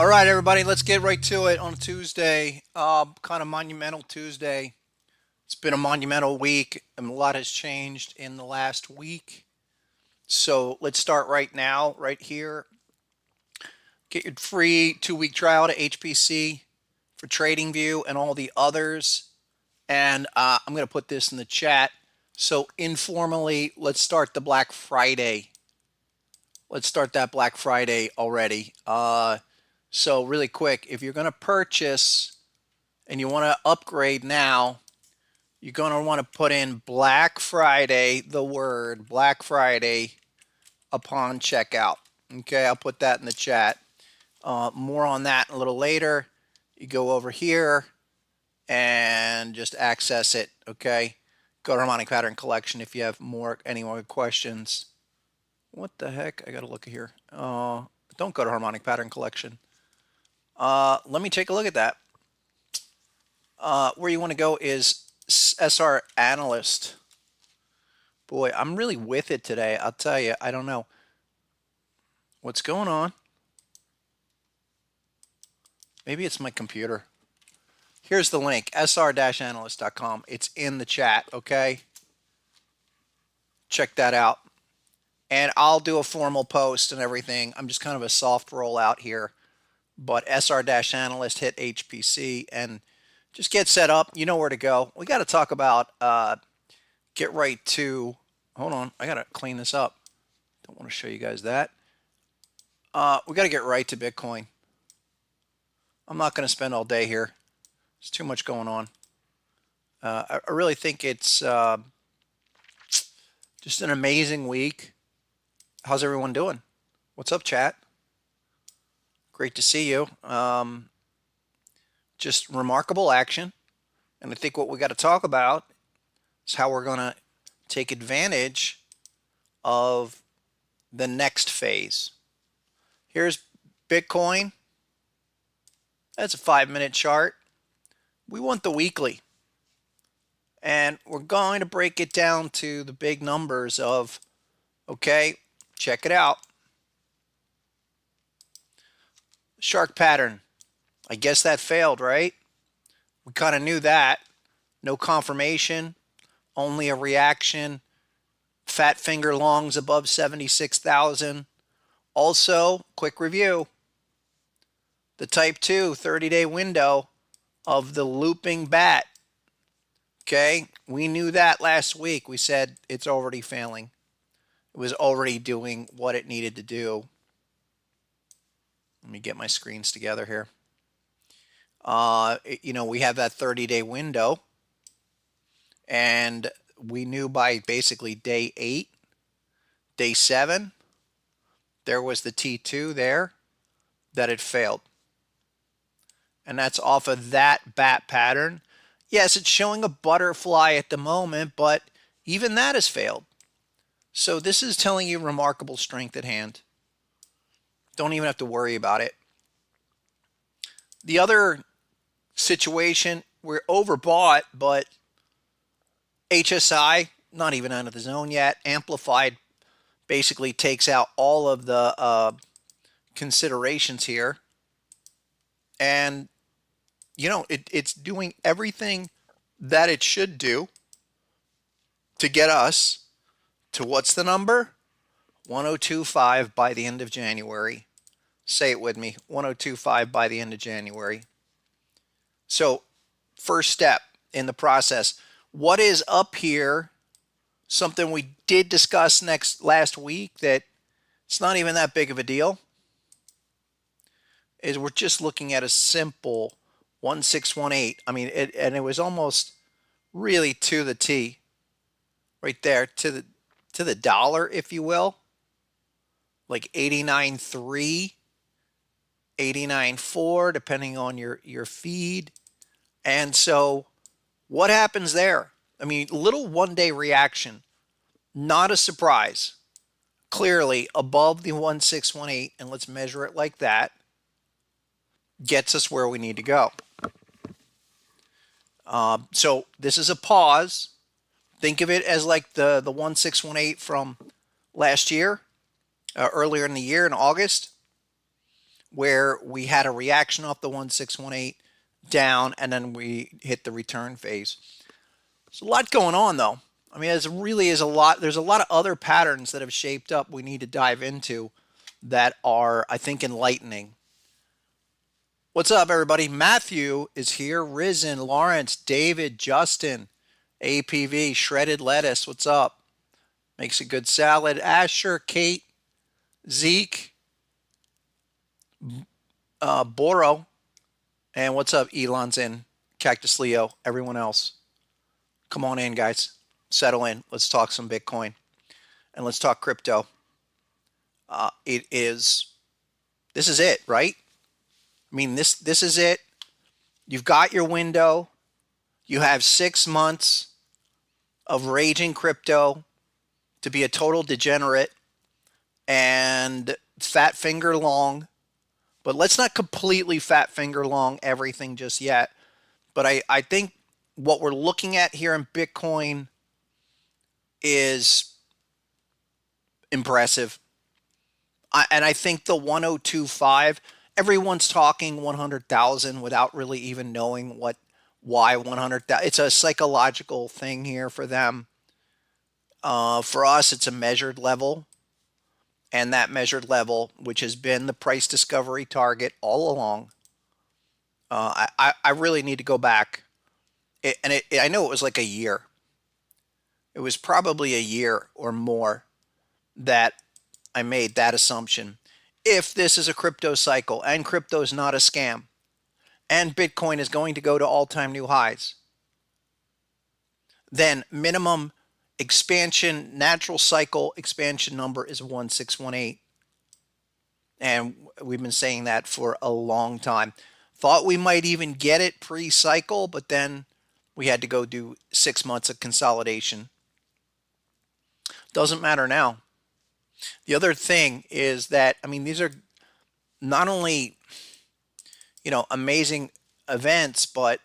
All right, everybody, let's get right to it on a Tuesday. Kind of monumental Tuesday. It's been a monumental week, and a lot has changed in the last week. So let's start right now, right here. Get your free 2-week trial to HPC for TradingView and all the others. And I'm going to put this in the chat. So informally, let's start the Black Friday. Let's start that Black Friday already. So really quick, if you're going to purchase and you want to upgrade now, you're going to want to put in Black Friday, the word Black Friday upon checkout. Okay, I'll put that in the chat. More on that a little later. You go over here and just access it. Okay, go to Harmonic Pattern Collection if you have any more questions. What the heck? I got to look here. Don't go to Harmonic Pattern Collection. Let me take a look at that. Where you want to go is SR Analyst. Boy, I'm really with it today. I'll tell you, I don't know what's going on. Maybe it's my computer. Here's the link, sr-analyst.com. It's in the chat, okay? Check that out. And I'll do a formal post and everything. I'm just kind of a soft rollout here. But SR-analyst, hit HPC, and just get set up. You know where to go. We got to talk about, get right to, hold on, I got to clean this up. Don't want to show you guys that. We got to get right to Bitcoin. I'm not going to spend all day here. There's too much going on. I really think it's just an amazing week. How's everyone doing? What's up, chat? Great to see you. Just remarkable action. And I think what we got to talk about is how we're going to take advantage of the next phase. Here's Bitcoin. That's a 5-minute chart. We want the weekly. And we're going to break it down to the big numbers of, okay, check it out. Shark pattern. I guess that failed, right? We kind of knew that. No confirmation, only a reaction. Fat finger longs above 76,000. Also, quick review. The type 2 30-day window of the looping bat. Okay, we knew that last week. We said it's already failing. It was already doing what it needed to do. Let me get my screens together here. You know, we have that 30-day window, and we knew by basically day 8, day 7, there was the T2 there, that it failed. And that's off of that bat pattern. Yes, it's showing a butterfly at the moment, but even that has failed. So this is telling you remarkable strength at hand. Don't even have to worry about it. The other situation, we're overbought, but HSI, not even out of the zone yet. Amplified basically takes out all of the considerations here. And, you know, it's doing everything that it should do to get us to what's the number? 1025 by the end of January. Say it with me, 1025 by the end of January. So, first step in the process. What is up here, something we did discuss last week that it's not even that big of a deal, is we're just looking at a simple 1618. I mean, it was almost really to the T, right there, to the dollar, if you will, like 89.3, 89.4, depending on your feed. And so what happens there? I mean, little one-day reaction, not a surprise. Clearly above the 1618, and let's measure it like that, gets us where we need to go. So this is a pause. Think of it as like the 1618 from last year, earlier in the year in August. where we had a reaction off the 1618 down, and then we hit the return phase. There's a lot going on, though. I mean, there's a lot. There's a lot of other patterns that have shaped up we need to dive into that are, I think, enlightening. What's up, everybody? Matthew is here. Risen, Lawrence, David, Justin, APV, Shredded Lettuce. What's up? Makes a good salad. Asher, Kate, Zeke, Boro, and what's up? Elon's in. Cactus Leo, everyone else. Come on in, guys. Settle in. Let's talk some Bitcoin, and let's talk crypto. This is it, right? I mean, this is it. You've got your window. You have 6 months of raging crypto to be a total degenerate and fat finger long. But let's not completely fat finger long everything just yet. But I think what we're looking at here in Bitcoin is impressive. And I think the 1025, everyone's talking 100,000 without really even knowing why 100,000. It's a psychological thing here for them. For us, it's a measured level. And that measured level, which has been the price discovery target all along, I really need to go back. I know it was like a year. It was probably a year or more that I made that assumption. If this is a crypto cycle and crypto is not a scam and Bitcoin is going to go to all-time new highs, then minimum expansion, natural cycle expansion number is 1618. And we've been saying that for a long time. Thought we might even get it pre-cycle, but then we had to go do 6 months of consolidation. Doesn't matter now. The other thing is that, I mean, these are not only, amazing events, but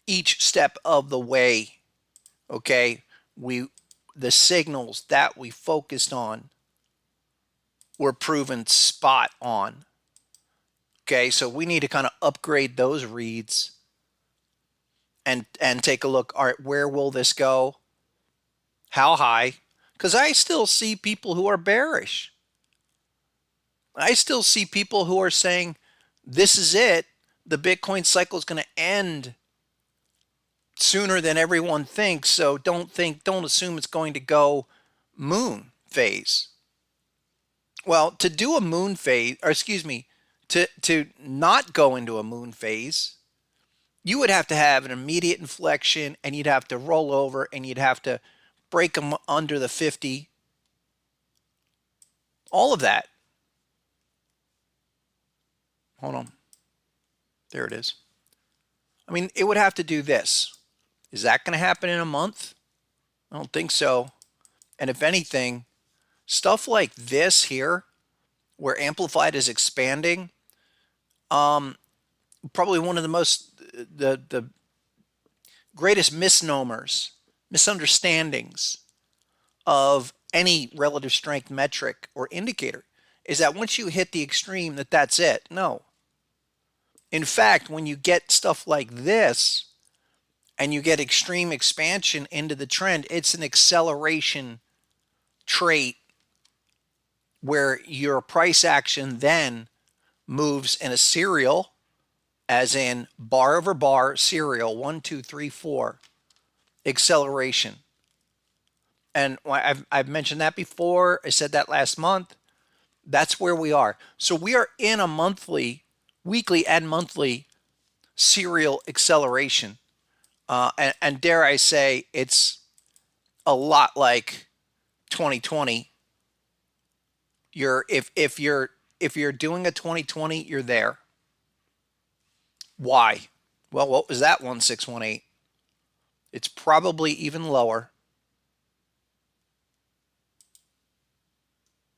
each step of the way, okay, the signals that we focused on were proven spot on. Okay, so we need to kind of upgrade those reads and take a look. All right, where will this go? How high? Because I still see people who are bearish. I still see people who are saying, this is it. The Bitcoin cycle is going to end sooner than everyone thinks. So don't assume it's going to go moon phase. Well, to do a moon phase, or excuse me, to not go into a moon phase, you would have to have an immediate inflection, and you'd have to roll over, and you'd have to break them under the 50. All of that. Hold on. There it is. I mean, it would have to do this. Is that going to happen in a month? I don't think so. And if anything, stuff like this here, where Amplified is expanding, probably one of the greatest misnomers, misunderstandings of any relative strength metric or indicator is that once you hit the extreme, that's it. No. In fact, when you get stuff like this and you get extreme expansion into the trend, it's an acceleration trait where your price action then moves in a serial, as in bar over bar, serial, 1, 2, 3, 4, acceleration. And I've mentioned that before. I said that last month. That's where we are. So we are in a weekly and monthly serial acceleration. And dare I say, it's a lot like 2020. If you're doing a 2020, you're there. Why? Well, what was that 1618? It's probably even lower.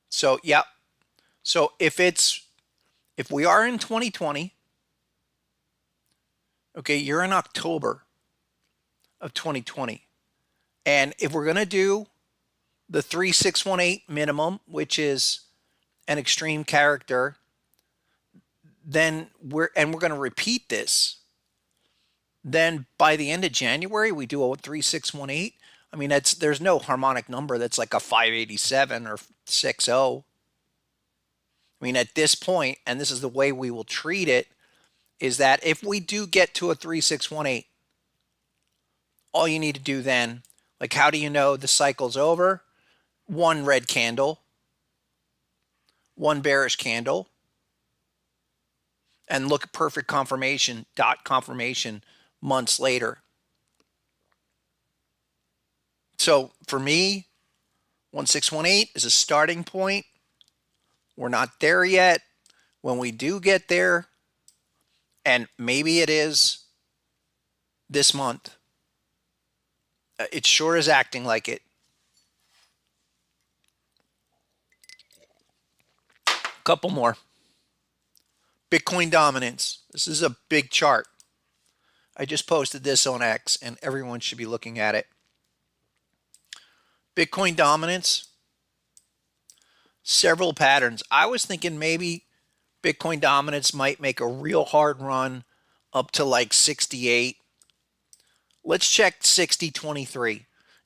So, yeah. So if we are in 2020, okay, you're in October of 2020. And if we're going to do the 3618 minimum, which is an extreme character, then we're going to repeat this. Then by the end of January, we do a 3618. I mean, there's no harmonic number that's like a 587 or 60. I mean, at this point, and this is the way we will treat it, is that if we do get to a 3618, all you need to do then, like, how do you know the cycle's over? One red candle, one bearish candle, and look at perfect confirmation, dot confirmation months later. So for me, 1618 is a starting point. We're not there yet. When we do get there, and maybe it is this month, it sure is acting like it. Couple more. Bitcoin dominance. This is a big chart. I just posted this on X, and everyone should be looking at it. Bitcoin dominance, several patterns. I was thinking maybe Bitcoin dominance might make a real hard run up to like 68. Let's check 60.23.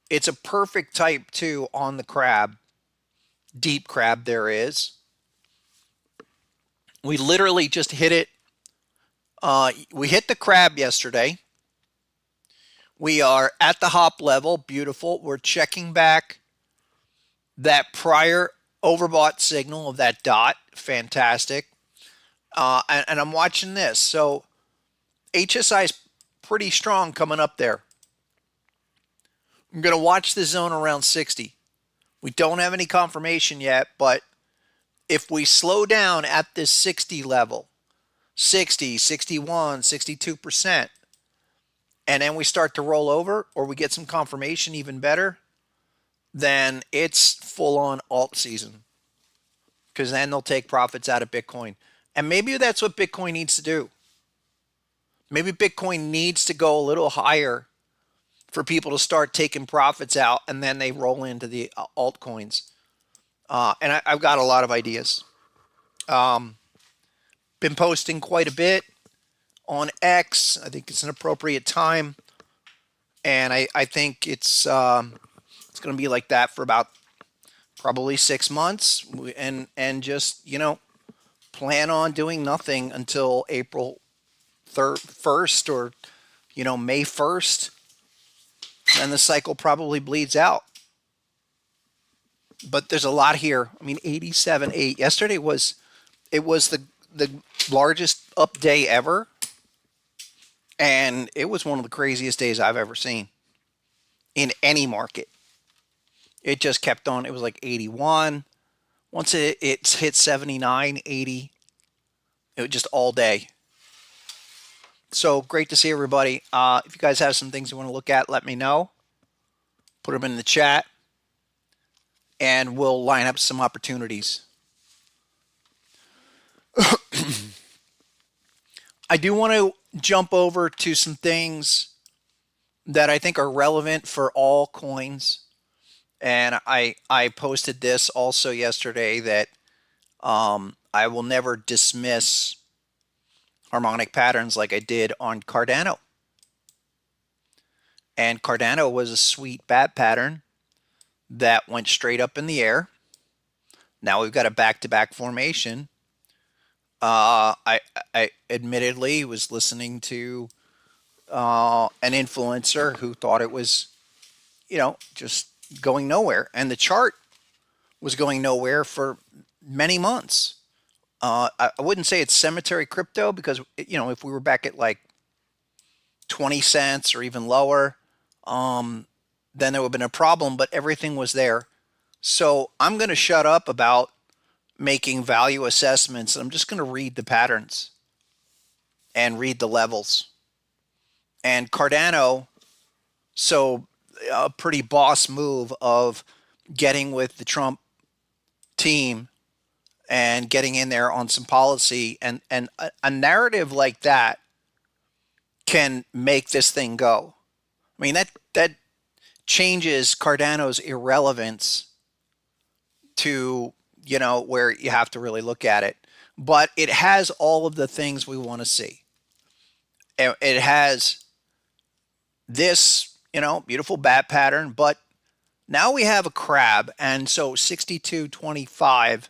It's a perfect type 2 on the crab. Deep crab there is. We literally just hit it. We hit the crab yesterday. We are at the hop level. Beautiful. We're checking back that prior overbought signal of that dot. Fantastic. And I'm watching this. So HSI is pretty strong coming up there. I'm going to watch the zone around 60. We don't have any confirmation yet, but if we slow down at this 60 level, 60, 61, 62%, and then we start to roll over, or we get some confirmation even better, then it's full on alt season, because then they'll take profits out of Bitcoin. And maybe that's what Bitcoin needs to do. Maybe Bitcoin needs to go a little higher for people to start taking profits out, and then they roll into the altcoins. And I've got a lot of ideas. Been posting quite a bit on X. I think it's an appropriate time, and I think it's going to be like that for about probably 6 months, and just, you know, plan on doing nothing until April 1st, or, you know, May 1st. Then the cycle probably bleeds out. But there's a lot here. I mean, 87.8. Yesterday it was the largest up day ever, and it was one of the craziest days I've ever seen in any market. It just kept on. It was like 81. Once it hit 79, 80, it was just all day. So great to see everybody. If you guys have some things you want to look at, let me know. Put them in the chat, and we'll line up some opportunities. I do want to jump over to some things that I think are relevant for all coins. And I posted this also yesterday, that I will never dismiss harmonic patterns like I did on Cardano. And Cardano was a sweet bat pattern that went straight up in the air. Now we've got a back-to-back formation. I admittedly was listening to an influencer who thought it was, you know, just going nowhere, and the chart was going nowhere for many months. I wouldn't say it's cemetery crypto, because, you know, if we were back at like 20 cents or even lower, then there would have been a problem, but everything was there. So I'm going to shut up about making value assessments. I'm just going to read the patterns and read the levels. And Cardano, so a pretty boss move of getting with the Trump team and getting in there on some policy, and a narrative like that can make this thing go. I mean, that changes Cardano's irrelevance to, you know, where you have to really look at it. but it has all of the things we want to see. It has this, beautiful bat pattern, but now we have a crab, and so 62.25,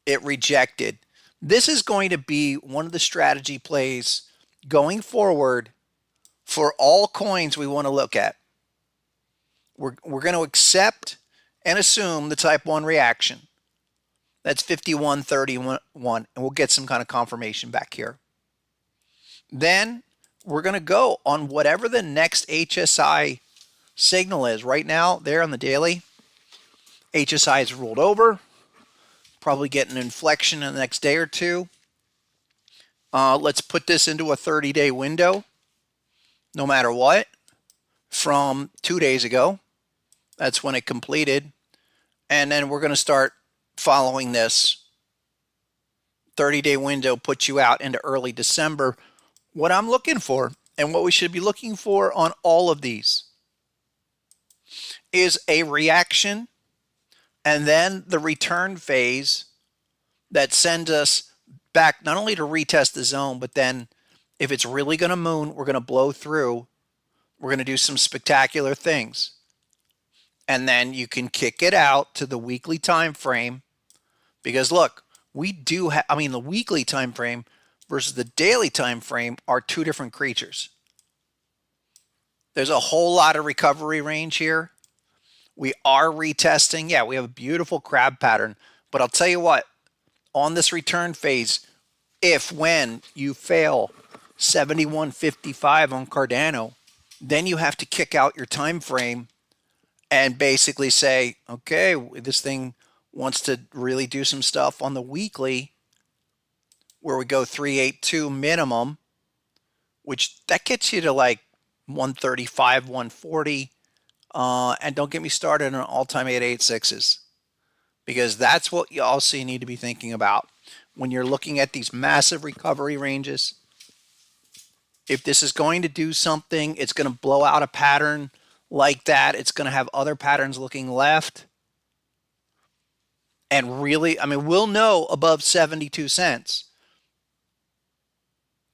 it rejected. This is going to be one of the strategy plays going forward for all coins we want to look at. We're going to accept and assume the type 1 reaction. That's 51.31, and we'll get some kind of confirmation back here. Then we're going to go on whatever the next HSI signal is. Right now, there on the daily, HSI is rolled over. Probably get an inflection in the next day or two. Let's put this into a 30-day window, no matter what, from 2 days ago. That's when it completed. And then we're going to start following this 30-day window, puts you out into early December. What I'm looking for, and what we should be looking for on all of these, is a reaction and then the return phase that sends us back not only to retest the zone, but then if it's really going to moon, we're going to blow through. We're going to do some spectacular things. And then you can kick it out to the weekly time frame, because look, we do have, the weekly time frame versus the daily time frame are two different creatures. There's a whole lot of recovery range here. We are retesting. Yeah, we have a beautiful crab pattern, but I'll tell you what, on this return phase, when you fail 71.55 on Cardano, then you have to kick out your time frame and basically say, okay, this thing wants to really do some stuff on the weekly, where we go 382 minimum, which that gets you to like 135, 140. And don't get me started on all-time 886s, because that's what you also need to be thinking about when you're looking at these massive recovery ranges. If this is going to do something, it's going to blow out a pattern like that. It's going to have other patterns looking left. And really, we'll know above 72 cents.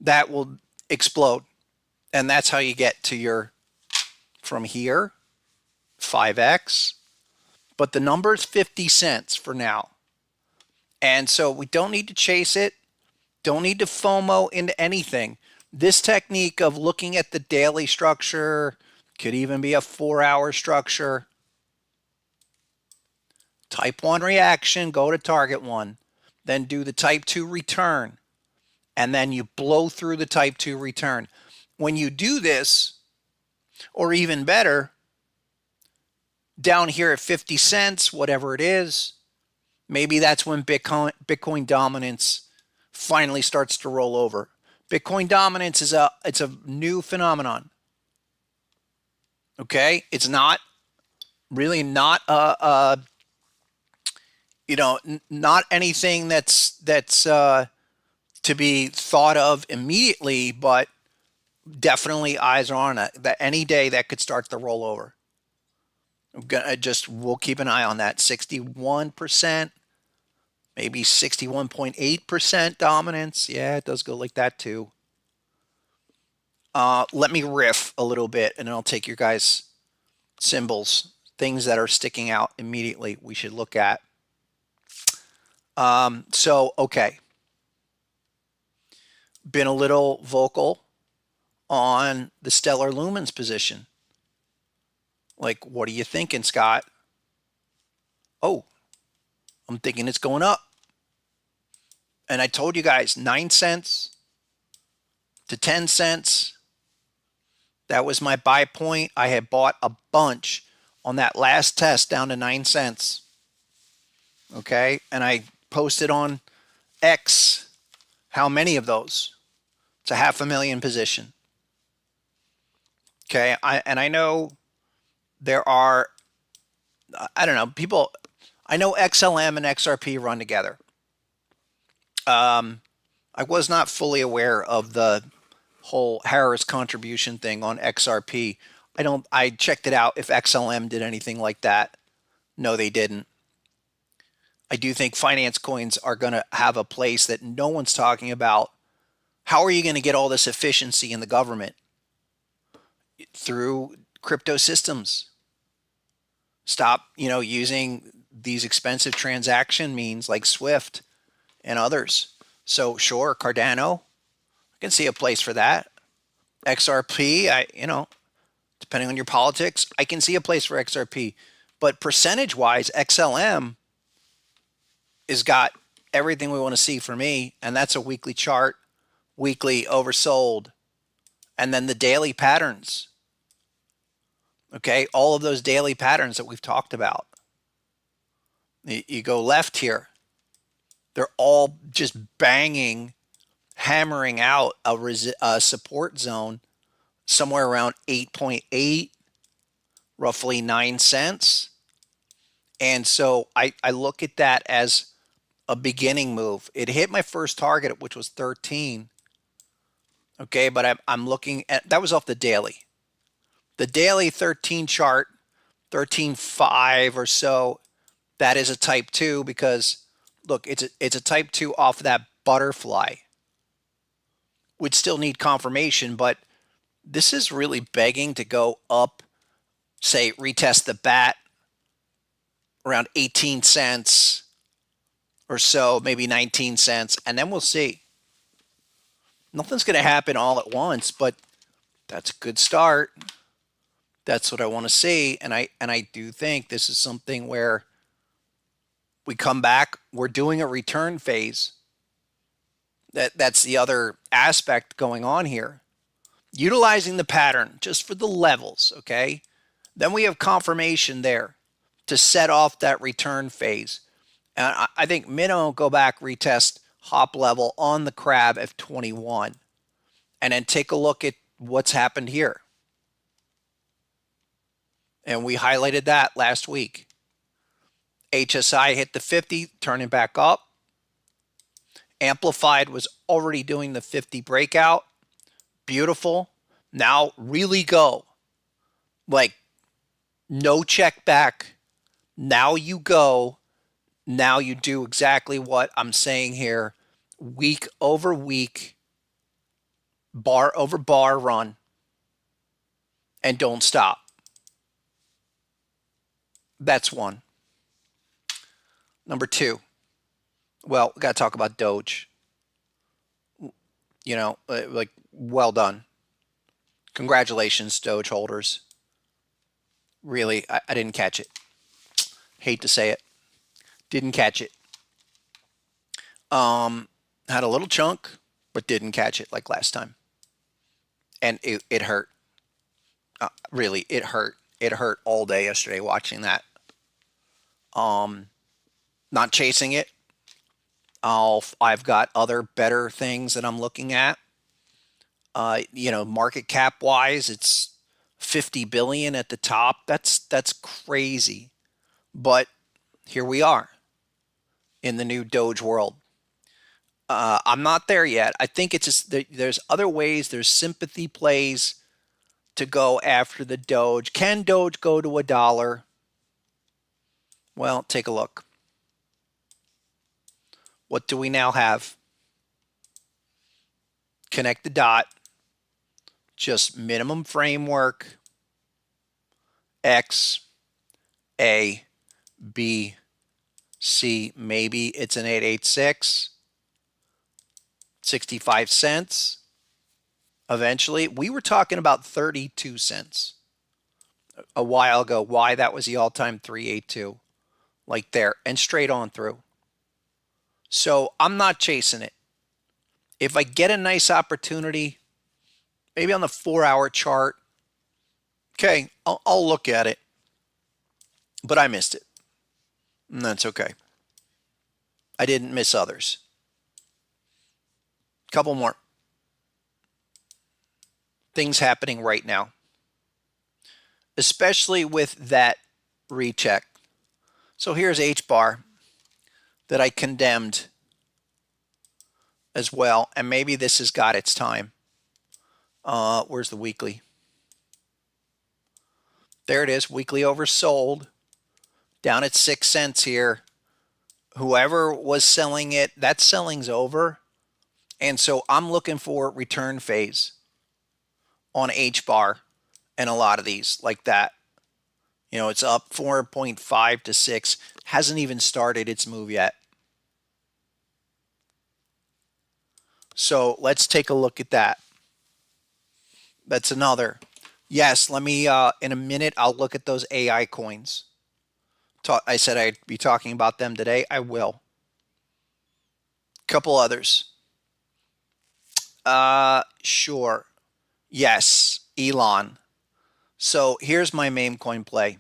That will explode. And that's how you get to your, from here, 5x. But the number is 50 cents for now. And so we don't need to chase it. Don't need to FOMO into anything. This technique of looking at the daily structure could even be a 4-hour structure. Type 1 reaction, go to target 1. Then do the type 2 return. And then you blow through the type 2 return. When you do this, or even better, down here at 50 cents, whatever it is, maybe that's when Bitcoin dominance finally starts to roll over. Bitcoin dominance is a new phenomenon. Okay, it's not really not not anything that's to be thought of immediately, but definitely eyes are on it. That any day that could start the rollover. We'll keep an eye on that. 61%, maybe 61.8% dominance. Yeah, it does go like that too. Let me riff a little bit, and then I'll take your guys' symbols, things that are sticking out immediately we should look at. Okay. Been a little vocal on the Stellar Lumens position. Like, what are you thinking, Scott? Oh, I'm thinking it's going up. And I told you guys 9 cents to 10 cents. That was my buy point. I had bought a bunch on that last test down to 9 cents. Okay, and I posted on X how many of those. It's a 500,000 position. Okay, I know there are, I don't know, people, I know XLM and XRP run together. I was not fully aware of the whole Harris contribution thing on XRP. I checked it out if XLM did anything like that. No, they didn't. I do think finance coins are going to have a place that no one's talking about. How are you going to get all this efficiency in the government? Through crypto systems. Stop, using these expensive transaction means like Swift and others. So sure, Cardano, I can see a place for that. XRP, depending on your politics, I can see a place for XRP. But percentage wise, XLM has got everything we want to see for me, and that's a weekly chart, weekly oversold, and then the daily patterns. Okay, all of those daily patterns that we've talked about. You go left here, they're all just banging, hammering out a support zone somewhere around 8.8, roughly 9 cents. And so I look at that as a beginning move. It hit my first target, which was 13. Okay, but I'm looking at, that was off the daily. The daily 13 chart, 13.5 or so, that is a type 2 because, look, it's a type 2 off of that butterfly. Would still need confirmation, but this is really begging to go up, say, retest the bat around 18 cents or so, maybe 19 cents, and then we'll see. Nothing's going to happen all at once, but that's a good start. That's what I want to see, and I do think this is something where we come back. We're doing a return phase. That's the other aspect going on here. Utilizing the pattern just for the levels, okay? Then we have confirmation there to set off that return phase. And I think minimum go back, retest hop level on the crab at 21. And then take a look at what's happened here. And we highlighted that last week. HSI hit the 50, turning back up. Amplified was already doing the 50 breakout. Beautiful. Now really go. Like, no check back. Now you go. Now you do exactly what I'm saying here. Week over week, bar over bar run. And don't stop. That's one. Number two. Well, we got to talk about Doge. Like, well done. Congratulations, Doge holders. Really, I didn't catch it. Hate to say it. Didn't catch it. Had a little chunk, but didn't catch it like last time. And it hurt. Really, it hurt. It hurt all day yesterday watching that. Not chasing it. I've got other better things that I'm looking at. Market cap wise, it's 50 billion at the top. That's crazy. But here we are in the new Doge world. I'm not there yet. I think it's just there's other ways. There's sympathy plays to go after the Doge. Can Doge go to $1? Well, take a look. What do we now have? Connect the dot. Just minimum framework. X, A, B, C. Maybe it's an 886. 65 cents. Eventually, we were talking about 32 cents a while ago. Why that was the all-time 382. Like there, and straight on through. So I'm not chasing it. If I get a nice opportunity, maybe on the 4-hour chart, okay, I'll look at it. But I missed it. And that's okay. I didn't miss others. Couple more things happening right now, especially with that recheck. So here's H bar that I condemned as well, and maybe this has got its time. Where's the weekly? There it is, weekly oversold, down at 6 cents here. Whoever was selling it, that selling's over. And so I'm looking for return phase on H bar and a lot of these like that. You know, it's up 4.5 to 6. Hasn't even started its move yet. So let's take a look at that. That's another. Yes, let me, in a minute, I'll look at those AI coins. I said I'd be talking about them today. I will. Couple others. Sure. Yes, Elon. So here's my meme coin play.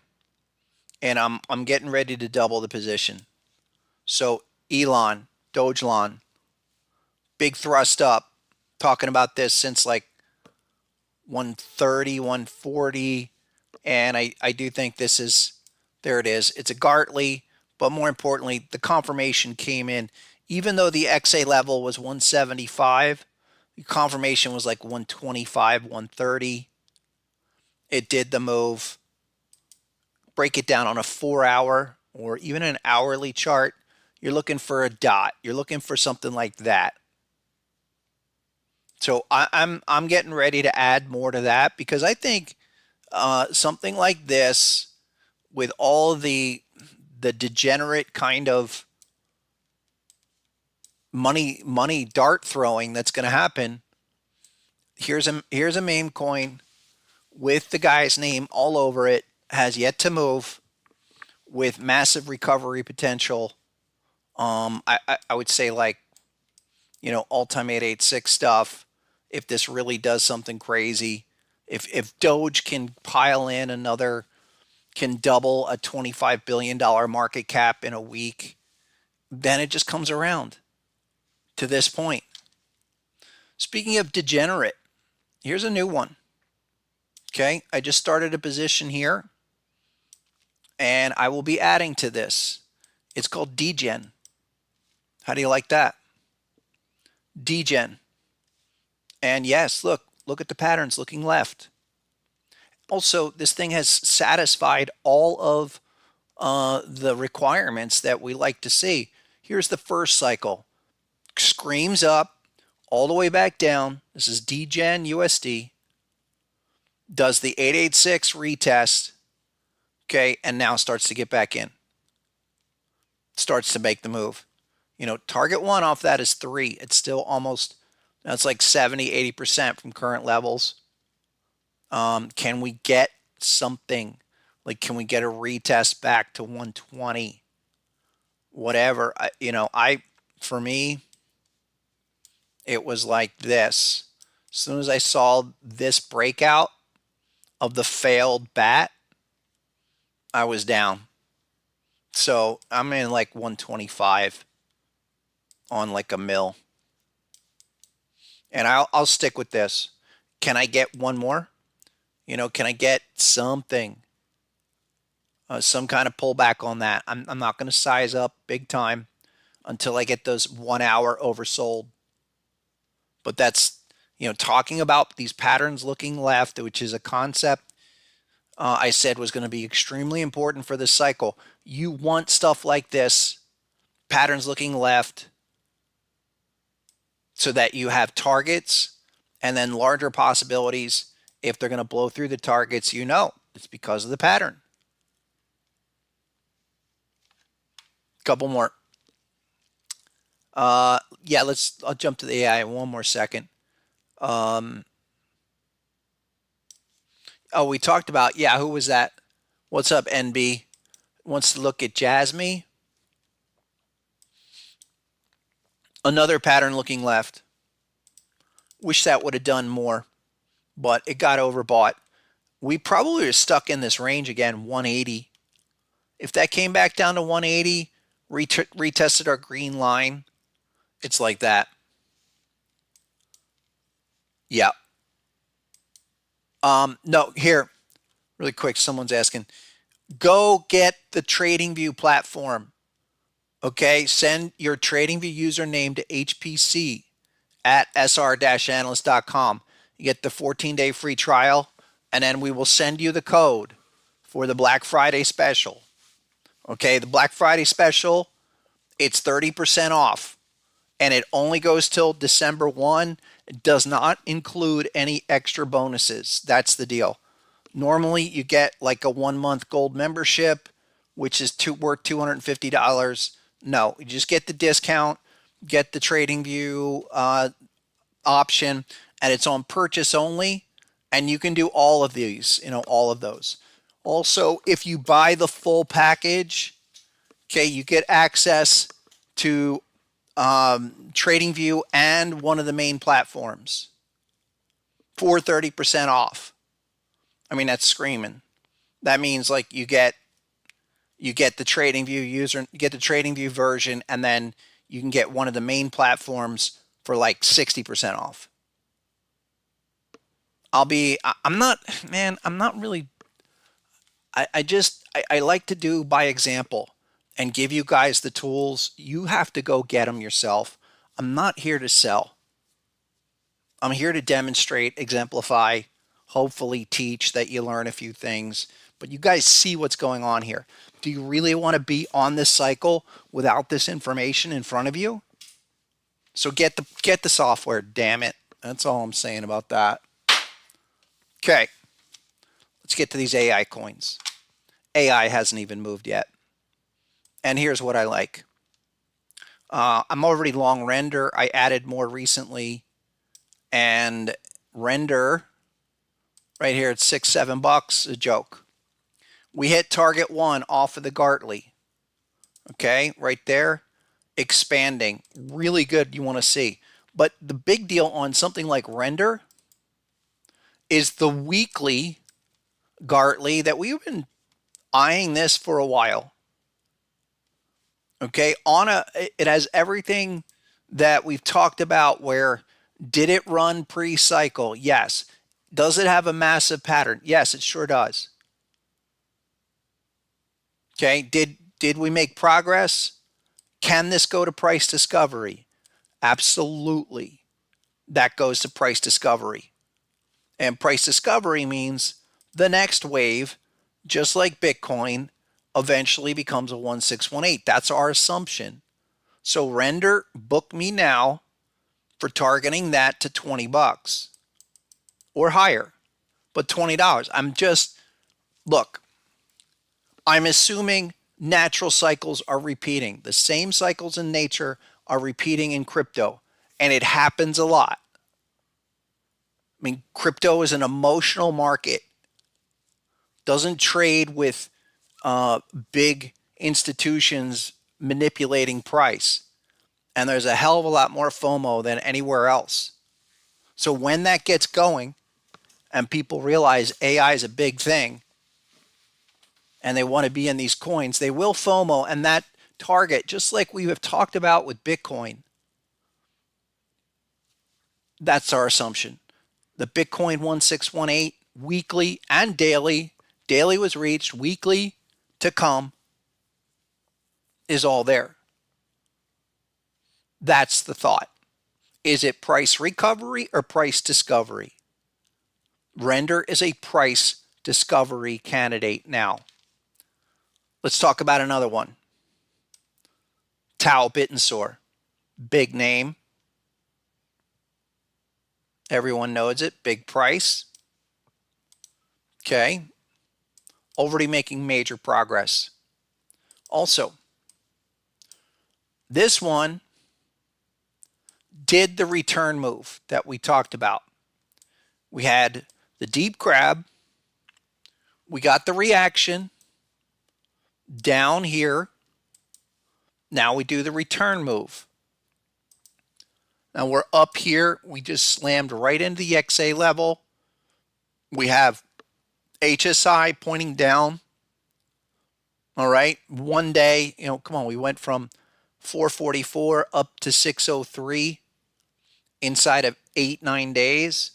And I'm getting ready to double the position. So Elon, Dogelon, big thrust up. Talking about this since like 130, 140. And I do think this is, there it is. It's a Gartley, but more importantly, the confirmation came in. Even though the XA level was 175, the confirmation was like 125, 130. It did the move. Break it down on a 4-hour or even an hourly chart. You're looking for a dot. You're looking for something like that. So I'm getting ready to add more to that because I think something like this with all the degenerate kind of money dart throwing that's going to happen. Here's a meme coin with the guy's name all over it, has yet to move, with massive recovery potential. I would say, like, you know, all-time 886 stuff. If this really does something crazy, if Doge can pile in another, can double a $25 billion market cap in a week, then it just comes around to this point. Speaking of degenerate, here's a new one. Okay, I just started a position here, and I will be adding to this. It's called Degen. How do you like that? Degen. And yes, look at the patterns looking left. Also, this thing has satisfied all of the requirements that we like to see. Here's the first cycle. Screams up all the way back down. This is Degen USD. Does the 886 retest. Okay, and now starts to get back in. Starts to make the move. You know, target one off that is 3. It's still almost, that's like 70, 80% from current levels. Can we get something? Like, can we get a retest back to 120? Whatever. For me, it was like this. As soon as I saw this breakout of the failed bat, I was down. So I'm in like 125 on like a mill. And I'll stick with this. Can I get one more? You know, can I get something? Some kind of pullback on that. I'm not going to size up big time until I get those 1 hour oversold. But that's, you know, talking about these patterns looking left, which is a concept I said was going to be extremely important for this cycle. You want stuff like this, patterns looking left, so that you have targets and then larger possibilities. If they're going to blow through the targets, you know it's because of the pattern. Couple more. Yeah, I'll jump to the AI in one more second. Oh, we talked about, yeah, who was that? What's up, NB? Wants to look at Jasmine. Another pattern looking left. Wish that would have done more, but it got overbought. We probably are stuck in this range again, 180. If that came back down to 180, retested our green line, it's like that. Yeah. No, here, really quick, someone's asking. Go get the TradingView platform. Okay, send your TradingView username to HPC at sr-analyst.com. You get the 14-day free trial, and then we will send you the code for the Black Friday special. Okay, the Black Friday special It's 30% off, and it only goes till December 1. It does not include any extra bonuses. That's the deal. Normally, you get like a 1 month gold membership, which is worth $250. No, you just get the discount, get the trading view option, and it's on purchase only. And you can do all of these, all of those. Also, if you buy the full package, okay, you get access to TradingView and one of the main platforms for 30% off. I mean, that's screaming. That means like you get the TradingView user, you get the TradingView version, and then you can get one of the main platforms for like 60% off. I'm not, man, I'm not really, I like to do by example and give you guys the tools. You have to go get them yourself. I'm not here to sell. I'm here to demonstrate, exemplify, hopefully teach that you learn a few things. But you guys see what's going on here. Do you really want to be on this cycle without this information in front of you? So get the software, damn it. That's all I'm saying about that. Okay. Let's get to these AI coins. AI hasn't even moved yet. And here's what I like. I'm already long Render. I added more recently. And Render, right here at $6-7, a joke. We hit target 1 off of the Gartley. Okay, right there. Expanding. Really good, you want to see. But the big deal on something like Render is the weekly Gartley that we've been eyeing this for a while. Okay, it has everything that we've talked about. Where did it run pre-cycle? Yes. Does it have a massive pattern? Yes, it sure does. Okay, did we make progress? Can this go to price discovery? Absolutely. That goes to price discovery. And price discovery means the next wave, just like Bitcoin, eventually becomes a 1618. That's our assumption. So Render, book me now for targeting that to $20 or higher, but $20. Look, I'm assuming natural cycles are repeating. The same cycles in nature are repeating in crypto, and it happens a lot. I mean, crypto is an emotional market. Doesn't trade with big institutions manipulating price. And there's a hell of a lot more FOMO than anywhere else. So when that gets going and people realize AI is a big thing and they want to be in these coins, they will FOMO, and that target, just like we have talked about with Bitcoin, that's our assumption. The Bitcoin 1618 weekly and daily was reached, weekly to come is all there. That's the thought. Is it price recovery or price discovery? Render is a price discovery candidate now. Let's talk about another one. Tau Bitensor. Big name. Everyone knows it. Big price. Okay. Already making major progress. Also, this one did the return move that we talked about. We had the deep grab. We got the reaction down here. Now we do the return move. Now we're up here. We just slammed right into the XA level. We have HSI pointing down. All right. One day, come on, we went from 444 up to 603 inside of 8-9 days.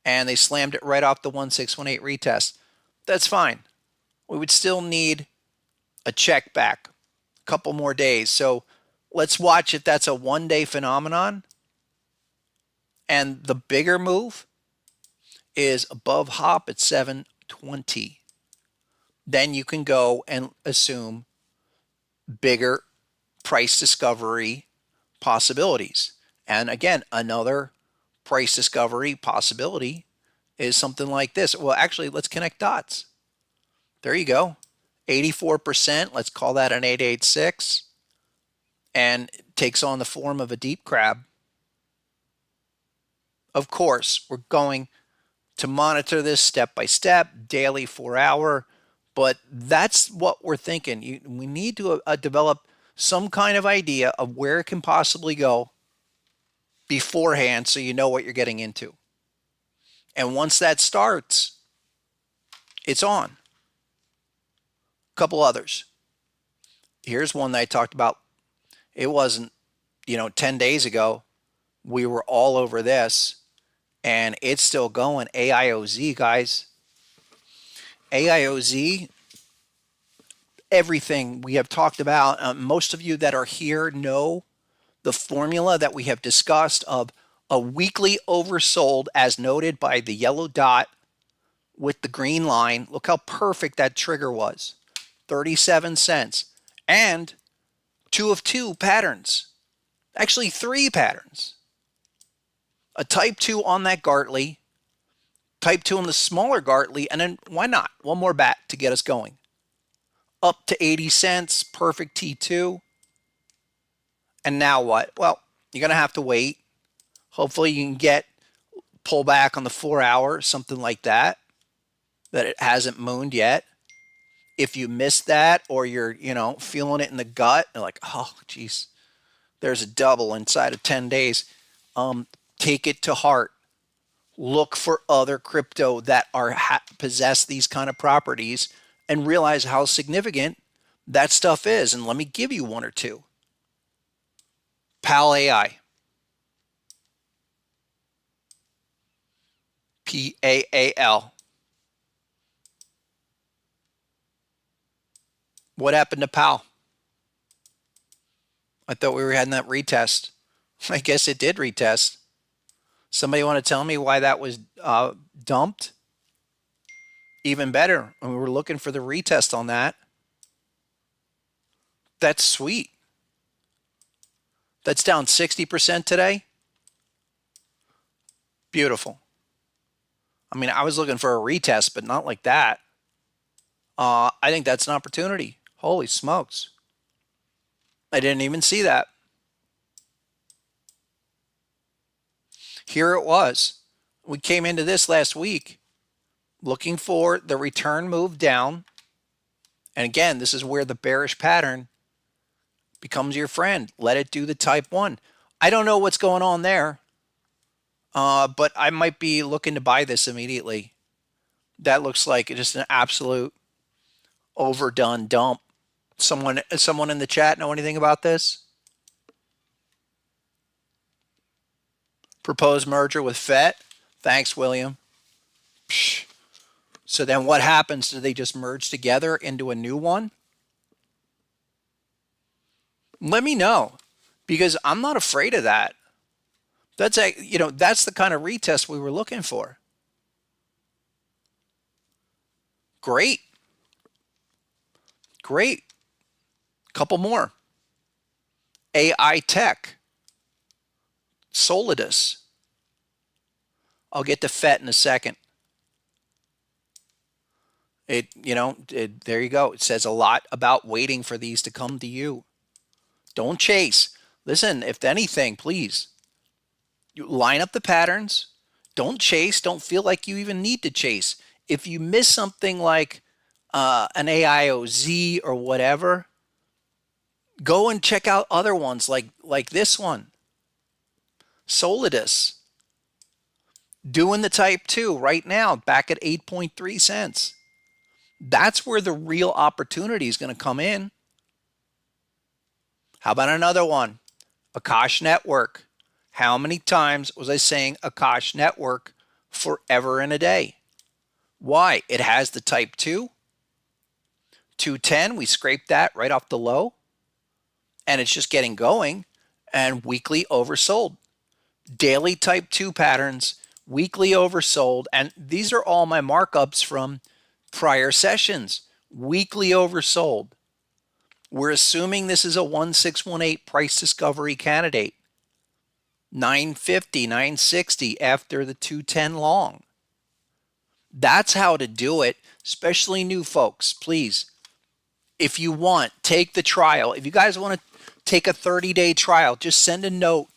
And they slammed it right off the 1618 retest. That's fine. We would still need a check back, a couple more days. So let's watch if that's a one-day phenomenon. And the bigger move is above hop at 720. Then you can go and assume bigger price discovery possibilities. And again, another price discovery possibility is something like this. Well, actually, let's connect dots. There you go. 84%, let's call that an 886, and it takes on the form of a deep crab. Of course, we're going to monitor this step by step, daily, 4-hour, but that's what we're thinking. We need to develop some kind of idea of where it can possibly go beforehand so you know what you're getting into. And once that starts, it's on. A couple others. Here's one that I talked about. It wasn't, 10 days ago, we were all over this, and it's still going. AIOZ, guys. AIOZ, everything we have talked about. Most of you that are here know the formula that we have discussed of a weekly oversold, as noted by the yellow dot with the green line. Look how perfect that trigger was. 37 cents. And 2 of 2 patterns. Actually, 3 patterns. A type 2 on that Gartley, type 2 on the smaller Gartley, and then why not? One more bat to get us going. Up to 80 cents, perfect T2. And now what? Well, you're going to have to wait. Hopefully you can get pull back on the 4-hour, something like that it hasn't mooned yet. If you missed that, or you're, feeling it in the gut, you're like, oh, geez, there's a double inside of 10 days. Take it to heart. Look for other crypto that possess these kind of properties and realize how significant that stuff is. And let me give you one or two. PAL AI. PAAL. What happened to PAL? I thought we were having that retest. I guess it did retest. Somebody want to tell me why that was dumped? Even better. We were looking for the retest on that. That's sweet. That's down 60% today. Beautiful. I mean, I was looking for a retest, but not like that. I think that's an opportunity. Holy smokes. I didn't even see that. Here it was. We came into this last week looking for the return move down. And again, this is where the bearish pattern becomes your friend. Let it do the type 1. I don't know what's going on there, but I might be looking to buy this immediately. That looks like just an absolute overdone dump. Someone in the chat know anything about this? Proposed merger with FET. Thanks, William. Psh. So then what happens? Do they just merge together into a new one? Let me know, because I'm not afraid of that. That's that's the kind of retest we were looking for. Great. Great. Couple more. AI Tech. Solidus. I'll get to FET in a second. There you go. It says a lot about waiting for these to come to you. Don't chase. Listen, if anything, please, you line up the patterns. Don't chase. Don't feel like you even need to chase. If you miss something like an AIOZ or whatever, go and check out other ones like this one. Solidus. Doing the type 2 right now, back at 8.3 cents. That's where the real opportunity is going to come in. How about another one? Akash Network. How many times was I saying Akash Network forever and a day? Why? It has the type 2. 210, we scraped that right off the low. And it's just getting going. And weekly oversold. Daily type 2 patterns, weekly oversold. And these are all my markups from prior sessions. Weekly oversold. We're assuming this is a 1618 price discovery candidate. 950, 960 after the 210 long. That's how to do it, especially new folks. Please, if you want, take the trial. If you guys want to take a 30-day trial, just send a note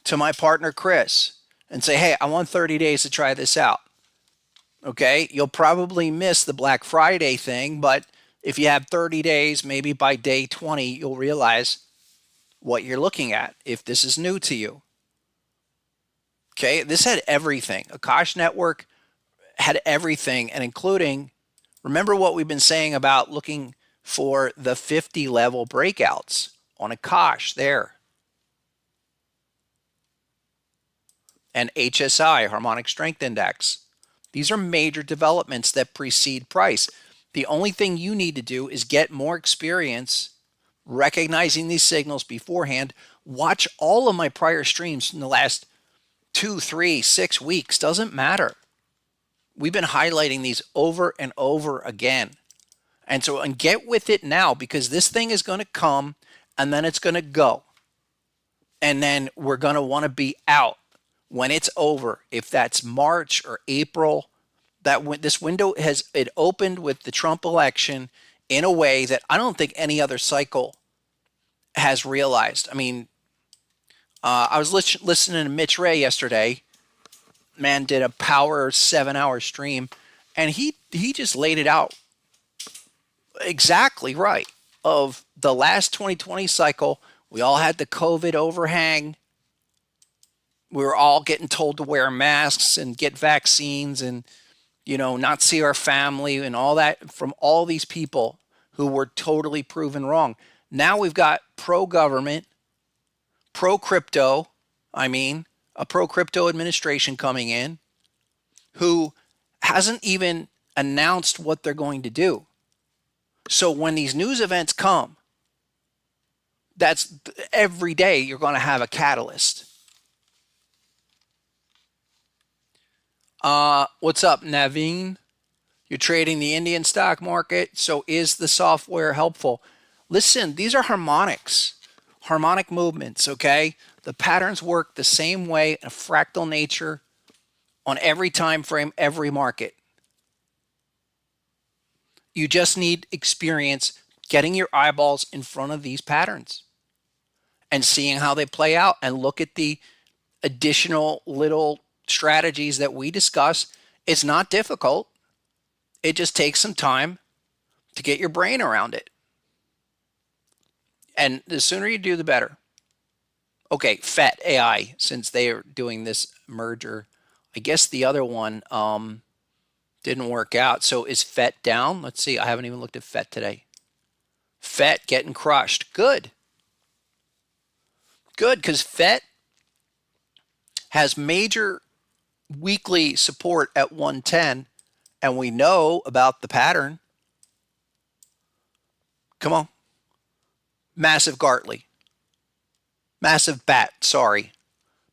to my partner Chris and say, hey, I want 30 days to try this out. Okay, you'll probably miss the Black Friday thing, but if you have 30 days, maybe by day 20, you'll realize what you're looking at if this is new to you. Okay, this had everything. Akash Network had everything, and including, remember what we've been saying about looking for the 50 level breakouts on Akash there. And HSI, Harmonic Strength Index. These are major developments that precede price. The only thing you need to do is get more experience recognizing these signals beforehand. Watch all of my prior streams in the last 2, 3, 6 weeks. Doesn't matter. We've been highlighting these over and over again. And get with it now, because this thing is going to come and then it's going to go. And then we're going to want to be out when it's over. If that's March or April, this window it opened with the Trump election in a way that I don't think any other cycle has realized. I mean, I was listening to Mitch Ray yesterday. Man did a power 7-hour stream, and he just laid it out exactly right. Of the last 2020 cycle, we all had the COVID overhang. We were all getting told to wear masks and get vaccines and, not see our family and all that from all these people who were totally proven wrong. Now we've got pro-government, pro-crypto, a pro-crypto administration coming in who hasn't even announced what they're going to do. So when these news events come, that's every day you're going to have a catalyst. What's up, Naveen? You're trading the Indian stock market. So is the software helpful? Listen, these are harmonics, harmonic movements, okay? The patterns work the same way in a fractal nature on every time frame, every market. You just need experience getting your eyeballs in front of these patterns and seeing how they play out, and look at the additional little strategies that we discuss. It's not difficult. It just takes some time to get your brain around it. And the sooner you do, the better. Okay, FET AI, since they are doing this merger, I guess the other one didn't work out. So is FET down? Let's see. I haven't even looked at FET today. FET getting crushed. Good. Good, because FET has major weekly support at 110, and we know about the pattern. Come on. Massive Gartley. Massive bat, sorry.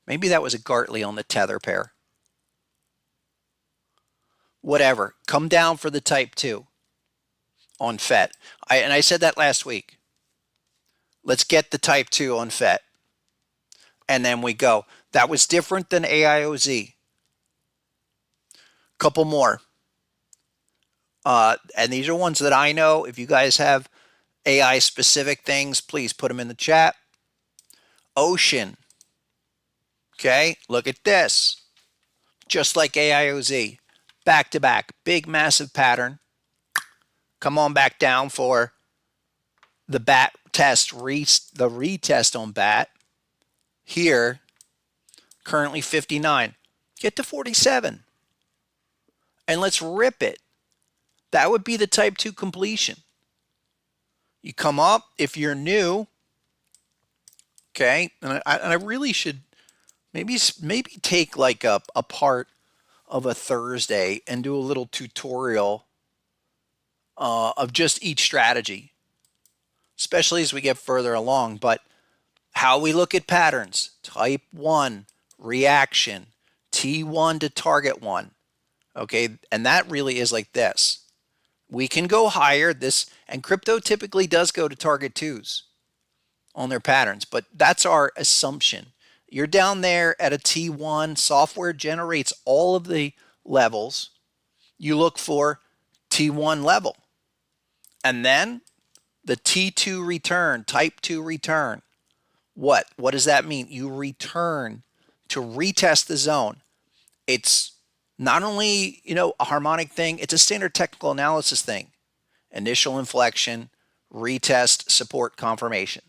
Maybe that was a Gartley on the tether pair. Whatever. Come down for the type 2 on FET. I said that last week. Let's get the type 2 on FET. And then we go. That was different than AIOZ. Couple more. And these are ones that I know. If you guys have AI specific things, please put them in the chat. Ocean. Okay, look at this. Just like AIOZ. Back to back. Big, massive pattern. Come on back down for the bat test, the retest on bat. Here, currently 59. Get to 47. And let's rip it. That would be the type 2 completion. You come up, if you're new, okay, and I really should maybe take like a part of a Thursday and do a little tutorial of just each strategy, especially as we get further along. But how we look at patterns, type 1, reaction, T1 to target 1, okay, and that really is like this. We can go higher. And crypto typically does go to target twos on their patterns, but that's our assumption. You're down there at a T1. Software generates all of the levels. You look for T1 level. And then the T2 return, type 2 return. What does that mean? You return to retest the zone. It's not only, a harmonic thing, it's a standard technical analysis thing. Initial inflection, retest, support, confirmation.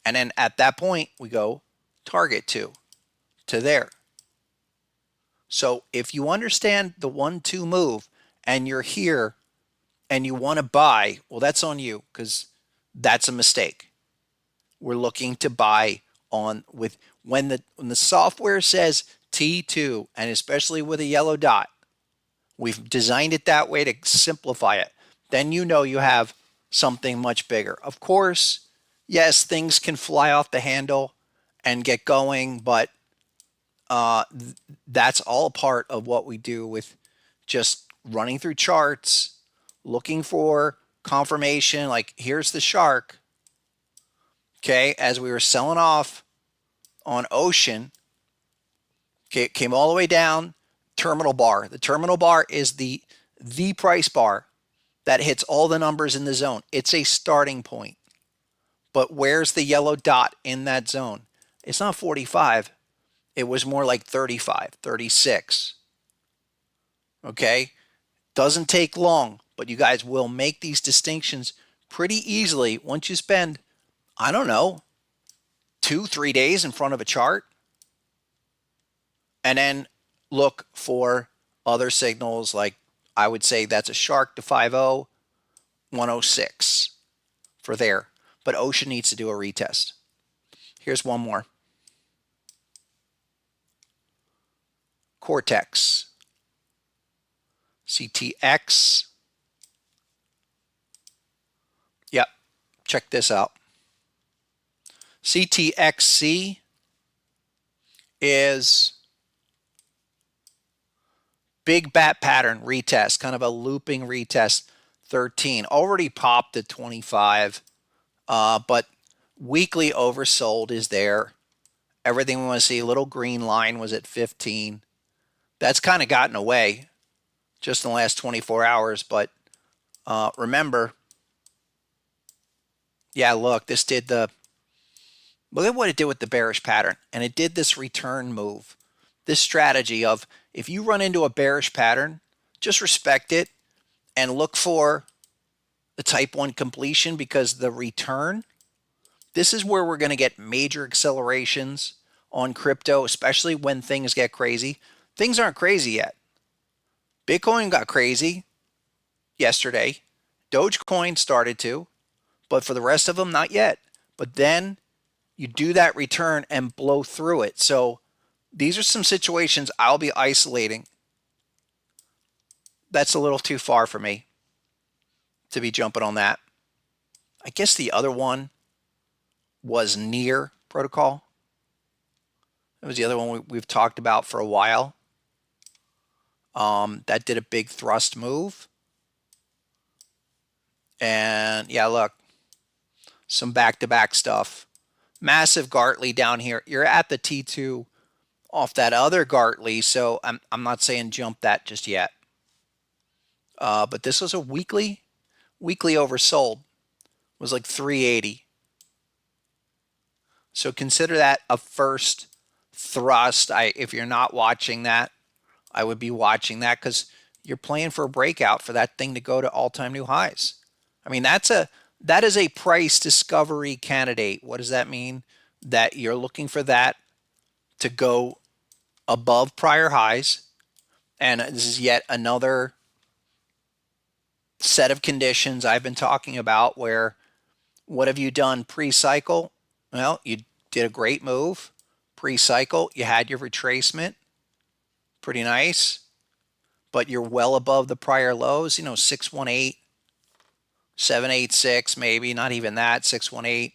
And then at that point, we go target to there. So if you understand the 1-2 move and you're here and you want to buy, well, that's on you because that's a mistake. We're looking to buy on with when the software says T2, and especially with a yellow dot, we've designed it that way to simplify it. Then you know you have something much bigger. Of course, yes, things can fly off the handle and get going, but that's all part of what we do with just running through charts, looking for confirmation, like here's the shark. Okay, as we were selling off on Ocean, okay, it came all the way down, terminal bar. The terminal bar is the price bar that hits all the numbers in the zone. It's a starting point. But where's the yellow dot in that zone? It's not 45. It was more like 35, 36. Okay? Doesn't take long, but you guys will make these distinctions pretty easily once you spend, I don't know, 2-3 days in front of a chart. And then look for other signals like I would say that's a shark to 50, 106 for there. But Ocean needs to do a retest. Here's one more. Cortex. CTX. Yep. Check this out. CTXC is big bat pattern retest, kind of a looping retest. 13 already popped at 25, but weekly oversold is there. Everything we want to see, little green line was at 15. That's kind of gotten away just in the last 24 hours, but remember, yeah, look, this did look at what it did with the bearish pattern, and it did this return move. This strategy of if you run into a bearish pattern, just respect it and look for the type 1 completion because the return, this is where we're going to get major accelerations on crypto, especially when things get crazy. Things aren't crazy yet. Bitcoin got crazy yesterday. Dogecoin started to, but for the rest of them, not yet. But then you do that return and blow through it. So these are some situations I'll be isolating. That's a little too far for me to be jumping on that. I guess the other one was Near Protocol. That was the other one we've talked about for a while. That did a big thrust move. And yeah, look, some back-to-back stuff. Massive Gartley down here. You're at the T2 off that other Gartley, so I'm not saying jump that just yet. But this was a weekly oversold. It was like 380. So consider that a first thrust. If you're not watching that, I would be watching that because you're playing for a breakout for that thing to go to all-time new highs. I mean, that is a price discovery candidate. What does that mean? That you're looking for that to go above prior highs. And this is yet another set of conditions I've been talking about where what have you done pre-cycle? Well, you did a great move. Pre-cycle, you had your retracement. Pretty nice. But you're well above the prior lows, 618, 786 maybe, not even that, 618.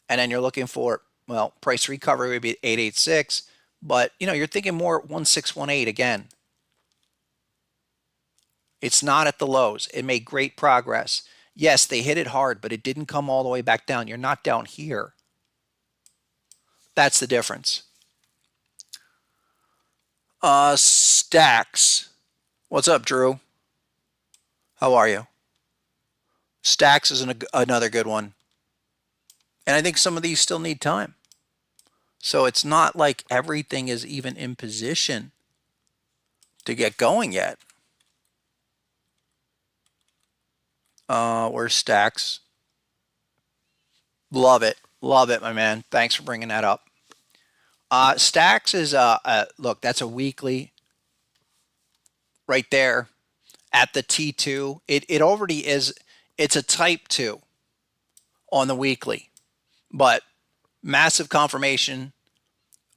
And then you're looking for, well, price recovery would be 886. But, you're thinking more 1618 again. It's not at the lows. It made great progress. Yes, they hit it hard, but it didn't come all the way back down. You're not down here. That's the difference. Stacks. What's up, Drew? How are you? Stacks is another good one. And I think some of these still need time. So it's not like everything is even in position to get going yet. Where's Stacks? Love it. Love it, my man. Thanks for bringing that up. Stacks is, look, that's a weekly right there at the T2. It already is, it's a type 2 on the weekly, but massive confirmation,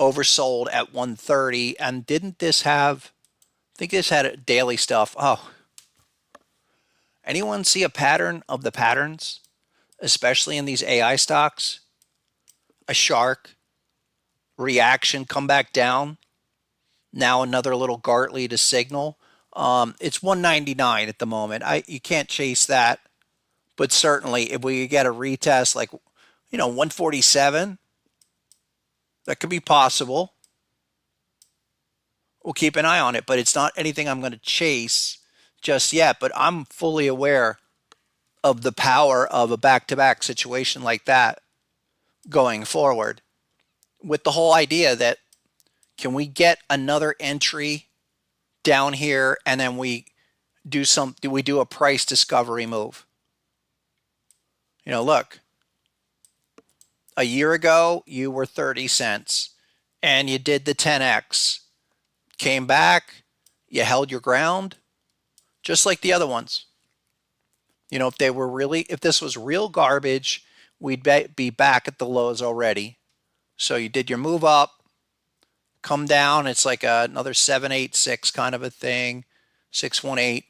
oversold at 130. And didn't this have, I think this had daily stuff. Oh, anyone see a pattern of the patterns, especially in these AI stocks? A shark, reaction, come back down. Now another little Gartley to signal. It's 199 at the moment. You can't chase that, but certainly if we get a retest like 147, that could be possible. We'll keep an eye on it, but it's not anything I'm going to chase just yet. But I'm fully aware of the power of a back-to-back situation like that going forward, with the whole idea that can we get another entry down here and then we do a price discovery move? Look, a year ago you were 30 cents and you did the 10x, came back, you held your ground just like the other ones. If this was real garbage, we'd be back at the lows already. So you did your move up, come down, it's like another 786 kind of a thing, 618,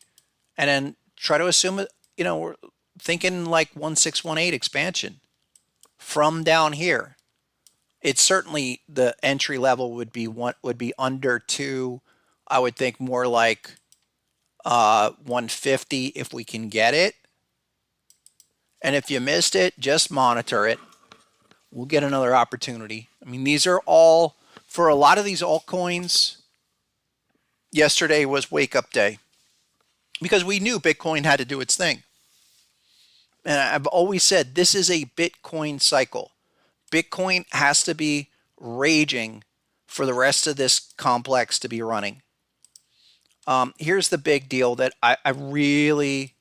and then try to assume we're thinking like 1618 expansion from down here. It's certainly the entry level would be under 2. I would think more like 150 if we can get it. And if you missed it, just monitor it. We'll get another opportunity. I mean, these are all, for a lot of these altcoins, yesterday was wake up day because we knew Bitcoin had to do its thing. And I've always said this is a Bitcoin cycle. Bitcoin has to be raging for the rest of this complex to be running. Here's the big deal that I really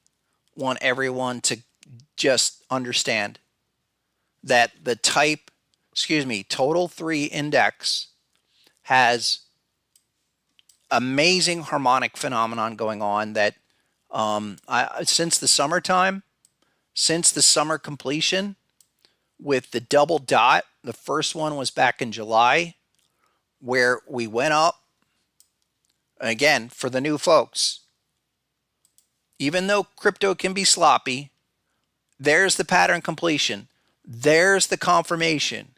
want everyone to just understand, that the total 3 index has amazing harmonic phenomenon going on that since the summertime, since the summer completion with the double dot, the first one was back in July where we went up. Again, for the new folks, even though crypto can be sloppy, there's the pattern completion. There's the confirmation.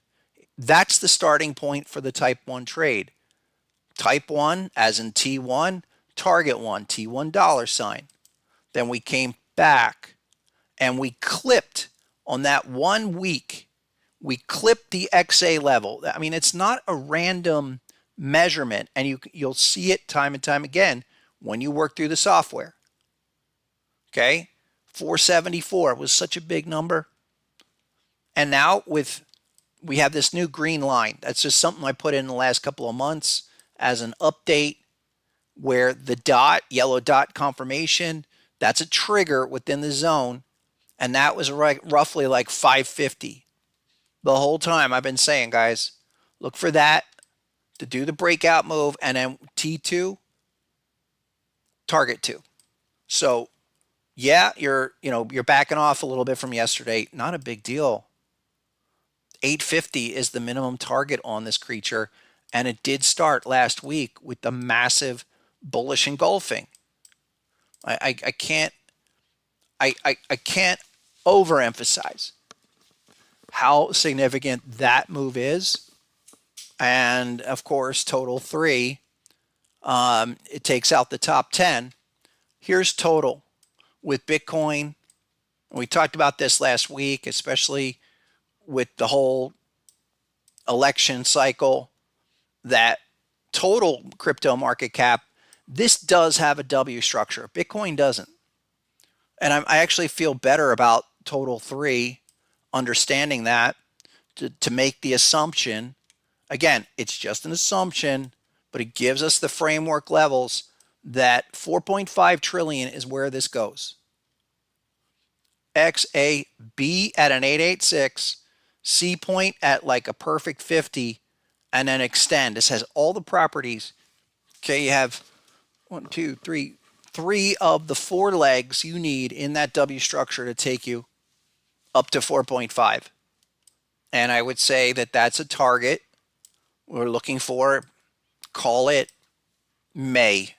That's the starting point for the type 1 trade. Type 1, as in T1, target 1, T1 dollar sign. Then we came back and we clipped on that 1 week. We clipped the XA level. I mean, it's not a random measurement, and you'll see it time and time again when you work through the software. Okay, 474 was such a big number. And now we have this new green line. That's just something I put in the last couple of months as an update, where the yellow dot confirmation, that's a trigger within the zone. And that was roughly like 550. The whole time I've been saying, guys, look for that to do the breakout move, and then T2, target 2. So yeah, you're backing off a little bit from yesterday. Not a big deal. 850 is the minimum target on this creature, and it did start last week with the massive bullish engulfing. I can't overemphasize how significant that move is. And of course, total 3, it takes out the top 10. Here's total with Bitcoin. We talked about this last week, especially with the whole election cycle, that total crypto market cap, this does have a W structure. Bitcoin doesn't. And I actually feel better about total 3, understanding that, to make the assumption. Again, it's just an assumption, but it gives us the framework levels that 4.5 trillion is where this goes. X, A, B at an 886, C point at like a perfect 50, and then extend. This has all the properties. Okay, you have 1, 2, 3, 3 of the 4 legs you need in that W structure to take you up to 4.5. And I would say that that's a target we're looking for. Call it May.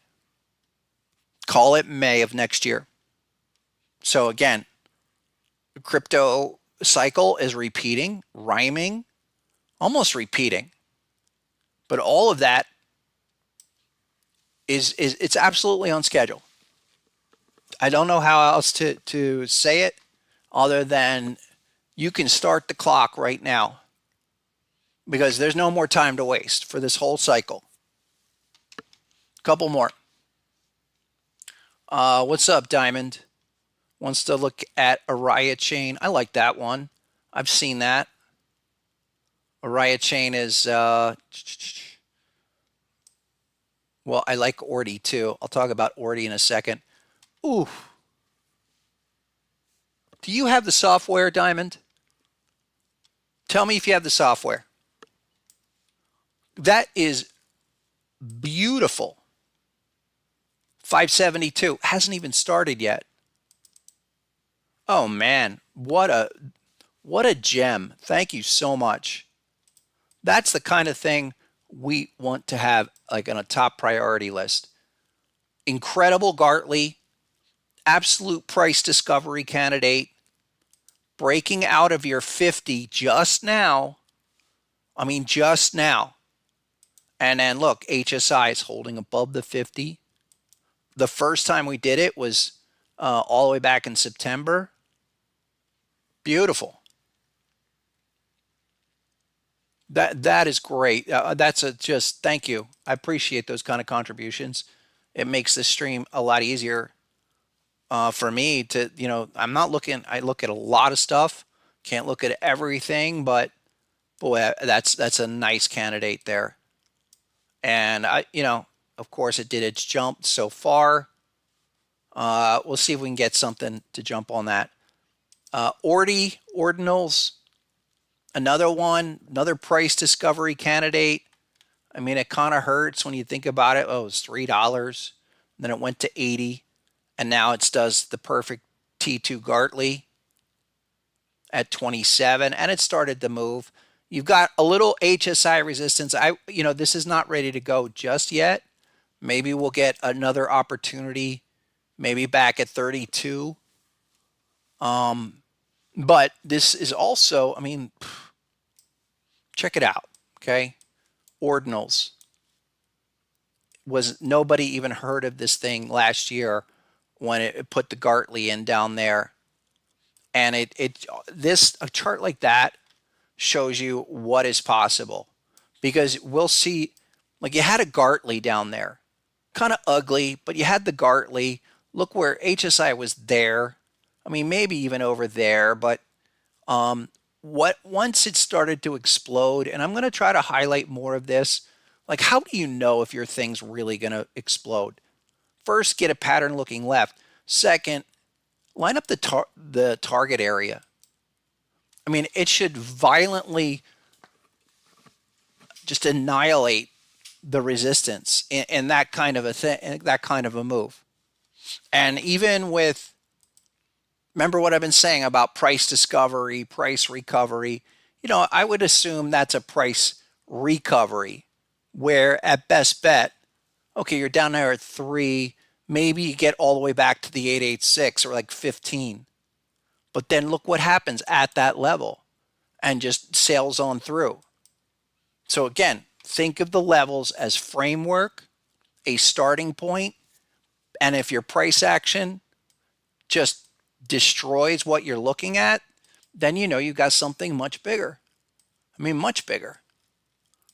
Call it May of next year. So again, the crypto cycle is repeating, rhyming, almost repeating. But all of that is it's absolutely on schedule. I don't know how else to say it other than you can start the clock right now, because there's no more time to waste for this whole cycle. Couple more. What's up, Diamond? Wants to look at Araya chain. I like that one. I've seen that. Araya chain is, well, I like Ordi too. I'll talk about Ordi in a second. Ooh. Do you have the software, Diamond? Tell me if you have the software. That is beautiful. 572 hasn't even started yet. Oh man, what a gem. Thank you so much. That's the kind of thing we want to have like on a top priority list. Incredible Gartley, absolute price discovery candidate, breaking out of your 50 just now. I mean, just now. And then look, HSI is holding above the 50. The first time we did it was all the way back in September. Beautiful. That is great. That's just thank you. I appreciate those kind of contributions. It makes the stream a lot easier for me to, I'm not looking. I look at a lot of stuff. Can't look at everything, but boy, that's a nice candidate there. And of course, it did its jump so far. We'll see if we can get something to jump on that. Ordinals, another one, another price discovery candidate. I mean, it kind of hurts when you think about it. Oh, it was $3, then it went to 80, and now it does the perfect T2 Gartley at 27, and it started to move. You've got a little HSI resistance. This is not ready to go just yet. Maybe we'll get another opportunity, maybe back at 32. But this is also, check it out, okay? Ordinals. Was nobody even heard of this thing last year when it put the Gartley in down there? And a chart like that shows you what is possible, because we'll see, like, you had a Gartley down there, kind of ugly, but you had the Gartley. Look where HSI was there. Maybe even over there, but once it started to explode, and I'm going to try to highlight more of this, like, how do you know if your thing's really going to explode? First, get a pattern looking left. Second, line up the target area. It should violently just annihilate the resistance in that kind of a thing, that kind of a move. And even with, remember what I've been saying about price discovery, price recovery, I would assume that's a price recovery, where at best bet, okay, you're down there at 3, maybe you get all the way back to the 886 or like 15. But then look what happens at that level and just sails on through. So again, think of the levels as framework, a starting point, And if your price action just destroys what you're looking at, then you know you got something much bigger. I mean, much bigger.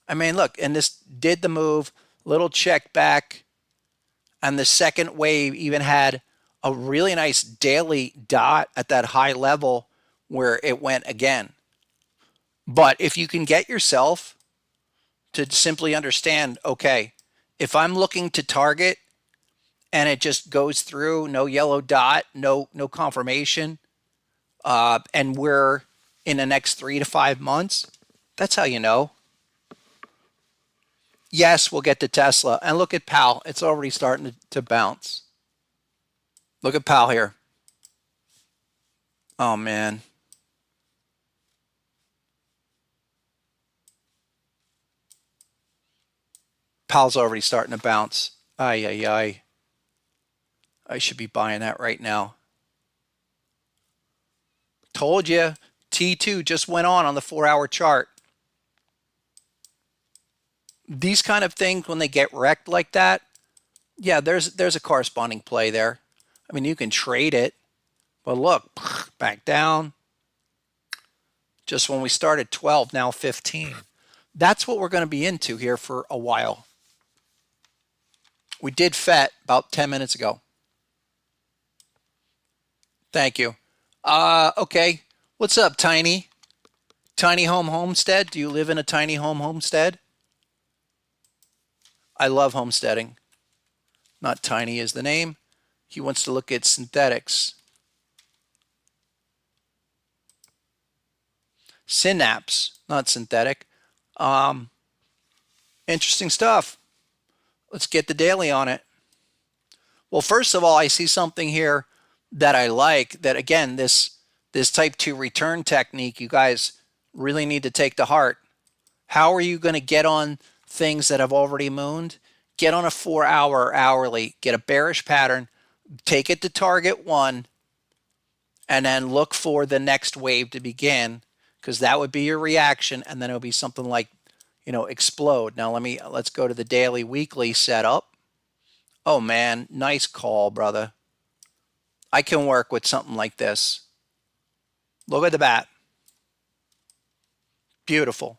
I mean, look, and this did the move, little check back, and the second wave even had a really nice daily dot at that high level where it went again. But if you can get yourself to simply understand, okay, if I'm looking to target and it just goes through, no yellow dot, no confirmation, and we're in the next 3 to 5 months, that's how you know. Yes, we'll get to Tesla. And look at Powell. It's already starting to bounce. Look at Powell here. Oh, man. Powell's already starting to bounce. Ay, ay, ay. I should be buying that right now. Told you. T2 just went on the 4-hour chart. These kind of things, when they get wrecked like that, yeah, there's a corresponding play there. I mean, you can trade it, but look, back down. Just when we started 12, now 15. That's what we're going to be into here for a while. We did FET about 10 minutes ago. Thank you. Okay. What's up, Tiny? Tiny Home Homestead? Do you live in a tiny home homestead? I love homesteading. Not Tiny is the name. He wants to look at synthetics. Synapse, not synthetic. Interesting stuff. Let's get the daily on it. Well, first of all, I see something here that I like, that again, this type 2 return technique, you guys really need to take to heart. How are you going to get on things that have already mooned? Get on a 4-hour hourly, get a bearish pattern, take it to target 1, and then look for the next wave to begin, because that would be your reaction, and then it'll be something like, you know, explode. Now let's go to the daily weekly setup. Oh man, nice call, brother. I can work with something like this. Look at the bat. Beautiful.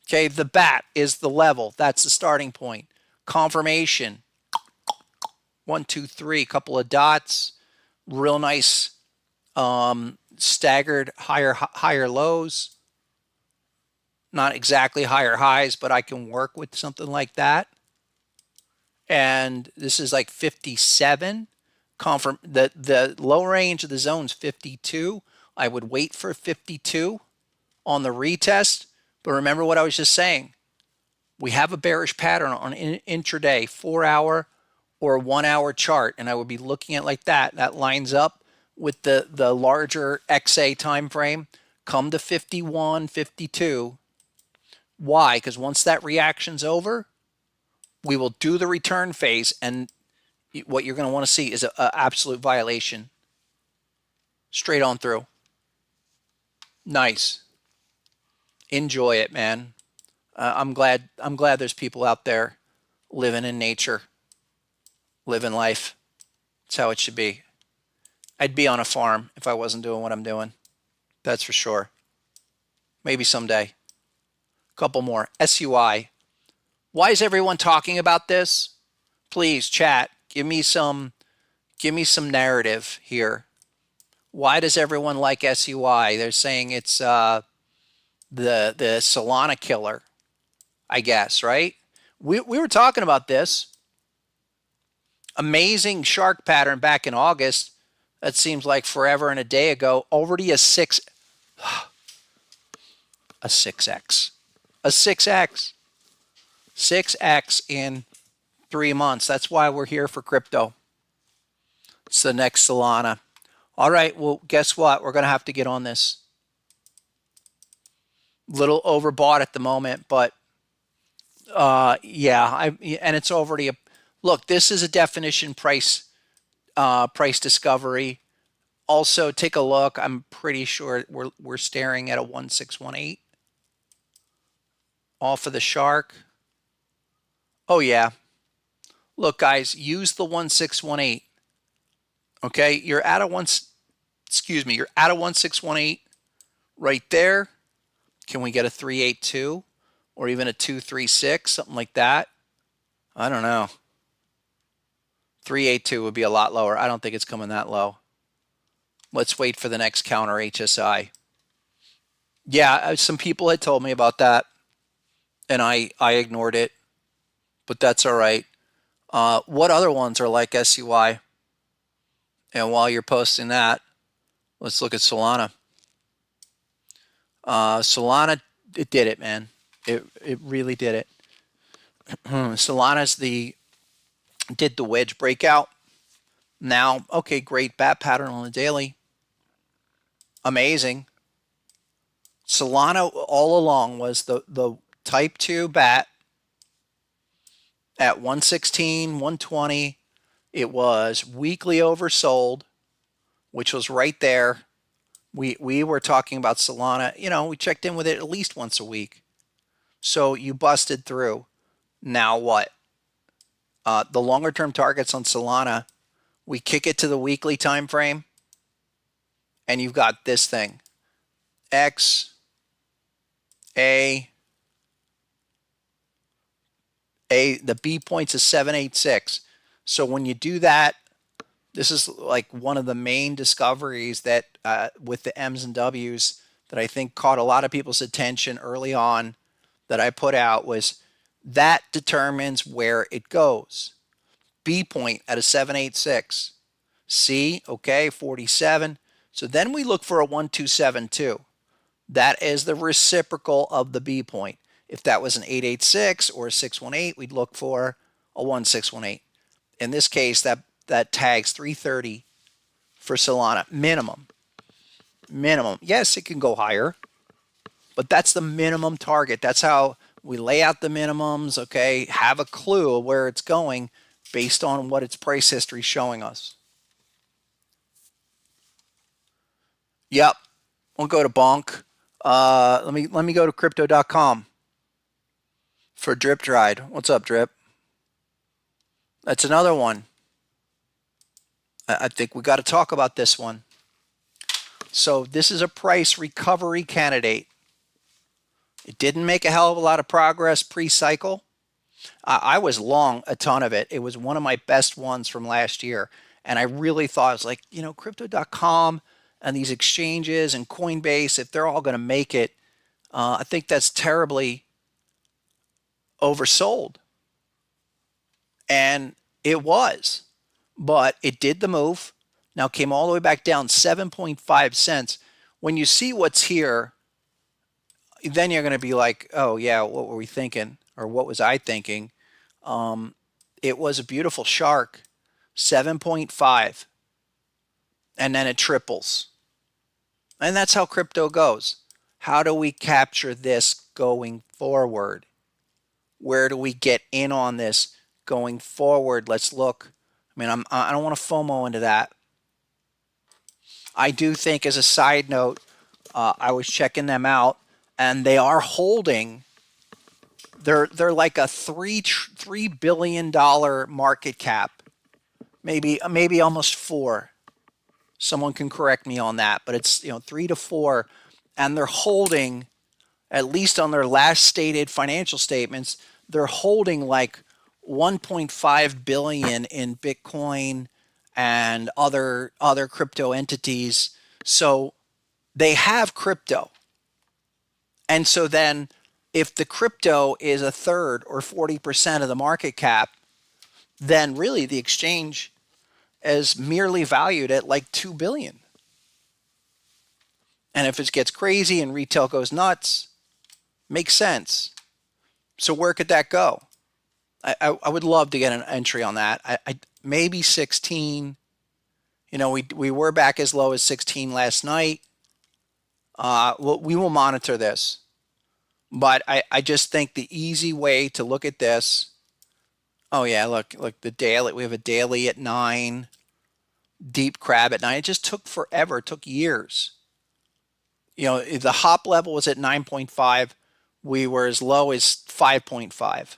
Okay, the bat is the level. That's the starting point. Confirmation. 1, 2, 3, couple of dots. Real nice staggered higher lows. Not exactly higher highs, but I can work with something like that. And this is like 57. The low range of the zone is 52. I would wait for 52 on the retest. But remember what I was just saying. We have a bearish pattern on intraday, 4-hour or 1-hour chart, and I would be looking at like that. That lines up with the larger XA time frame. Come to 51, 52. Why? Because once that reaction's over, we will do the return phase, and what you're going to want to see is an absolute violation. Straight on through. Nice. Enjoy it, man. I'm glad there's people out there living in nature, living life. It's how it should be. I'd be on a farm if I wasn't doing what I'm doing. That's for sure. Maybe someday. Couple more. SUI. Why is everyone talking about this? Please, chat. Give me some narrative here. Why does everyone like SUI? They're saying it's the Solana killer, I guess, right? We were talking about this. Amazing shark pattern back in August. That seems like forever and a day ago. Already a 6x. A 6x. 6x in 3 months. That's why we're here for crypto. It's the next Solana. All right, well, guess what? We're going to have to get on this. Little overbought at the moment, but yeah, and it's already a look. This is a definition price discovery. Also, take a look. I'm pretty sure we're staring at a 1618 off of the shark. Oh yeah, Look, guys, use the 1618. Okay, you're at a you're at a 1618 right there. Can we get a 382 or even a 236, something like that? I don't know. 382 would be a lot lower. I don't think it's coming that low. Let's wait for the next counter HSI. Yeah, some people had told me about that, and I ignored it, but that's all right. What other ones are like SUI? And while you're posting that, let's look at Solana. Solana, it did it, man. It really did it. Solana's did the wedge breakout. Now, okay, great bat pattern on the daily. Amazing. Solana all along was the type 2 bat at 116, 120. It was weekly oversold, which was right there. We were talking about Solana. You know, we checked in with it at least once a week. So you busted through. Now what? The longer term targets on Solana, we kick it to the weekly time frame, and you've got this thing. X, A, the B points is 786. So when you do that, this is like one of the main discoveries that with the M's and W's that I think caught a lot of people's attention early on that I put out was that determines where it goes. B point at a 786. C, okay, 47. So then we look for a 1272. That is the reciprocal of the B point. If that was an 886 or a 618, we'd look for a 1618. In this case, that tags 330 for Solana minimum. Yes, it can go higher, but that's the minimum target. That's how we lay out the minimums, okay? Have a clue of where it's going based on what its price history is showing us. Yep. We'll go to Bonk. Let me go to crypto.com for Drip Dried. What's up, Drip? That's another one. I think we got to talk about this one. So this is a price recovery candidate. It didn't make a hell of a lot of progress pre-cycle. I was long a ton of it. It was one of my best ones from last year. And I really thought, it was like, you know, crypto.com and these exchanges and Coinbase, if they're all going to make it, I think that's terribly oversold. And it was. But it did the move. Now came all the way back down 7.5 cents. When you see what's here, then you're going to be like, oh, yeah, what were we thinking? Or what was I thinking? It was a beautiful shark, 7.5. And then it triples. And that's how crypto goes. How do we capture this going forward? Where do we get in on this going forward? Let's look. I mean, I don't want to FOMO into that. I do think, as a side note, I was checking them out, and they are holding. They're like a $3 billion market cap, maybe almost $4. Someone can correct me on that, but it's 3 to 4, and they're holding, at least on their last stated financial statements, they're holding like 1.5 billion in Bitcoin and other crypto entities. So they have crypto. And so then if the crypto is a third or 40% of the market cap, then really the exchange is merely valued at like 2 billion. And if it gets crazy and retail goes nuts, makes sense. So where could that go? I would love to get an entry on that. I maybe 16. We were back as low as 16 last night. We will monitor this. But I just think the easy way to look at this. Oh yeah, look the daily. We have a daily at 9. Deep crab at 9. It just took forever. It took years. The hop level was at 9.5. We were as low as 5.5.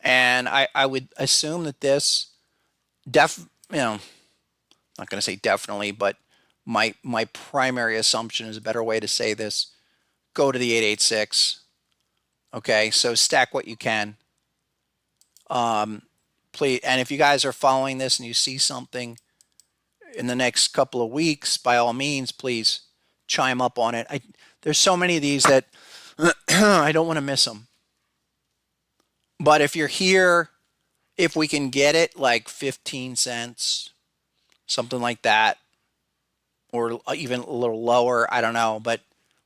And I would assume that this you know, not going to say definitely, but my primary assumption is a better way to say this. Go to the 886. Okay, so stack what you can. Please, and if you guys are following this and you see something in the next couple of weeks, by all means, please chime up on it. There's so many of these that I don't want to miss them. But if you're here, if we can get it like 15 cents, something like that, or even a little lower, I don't know, but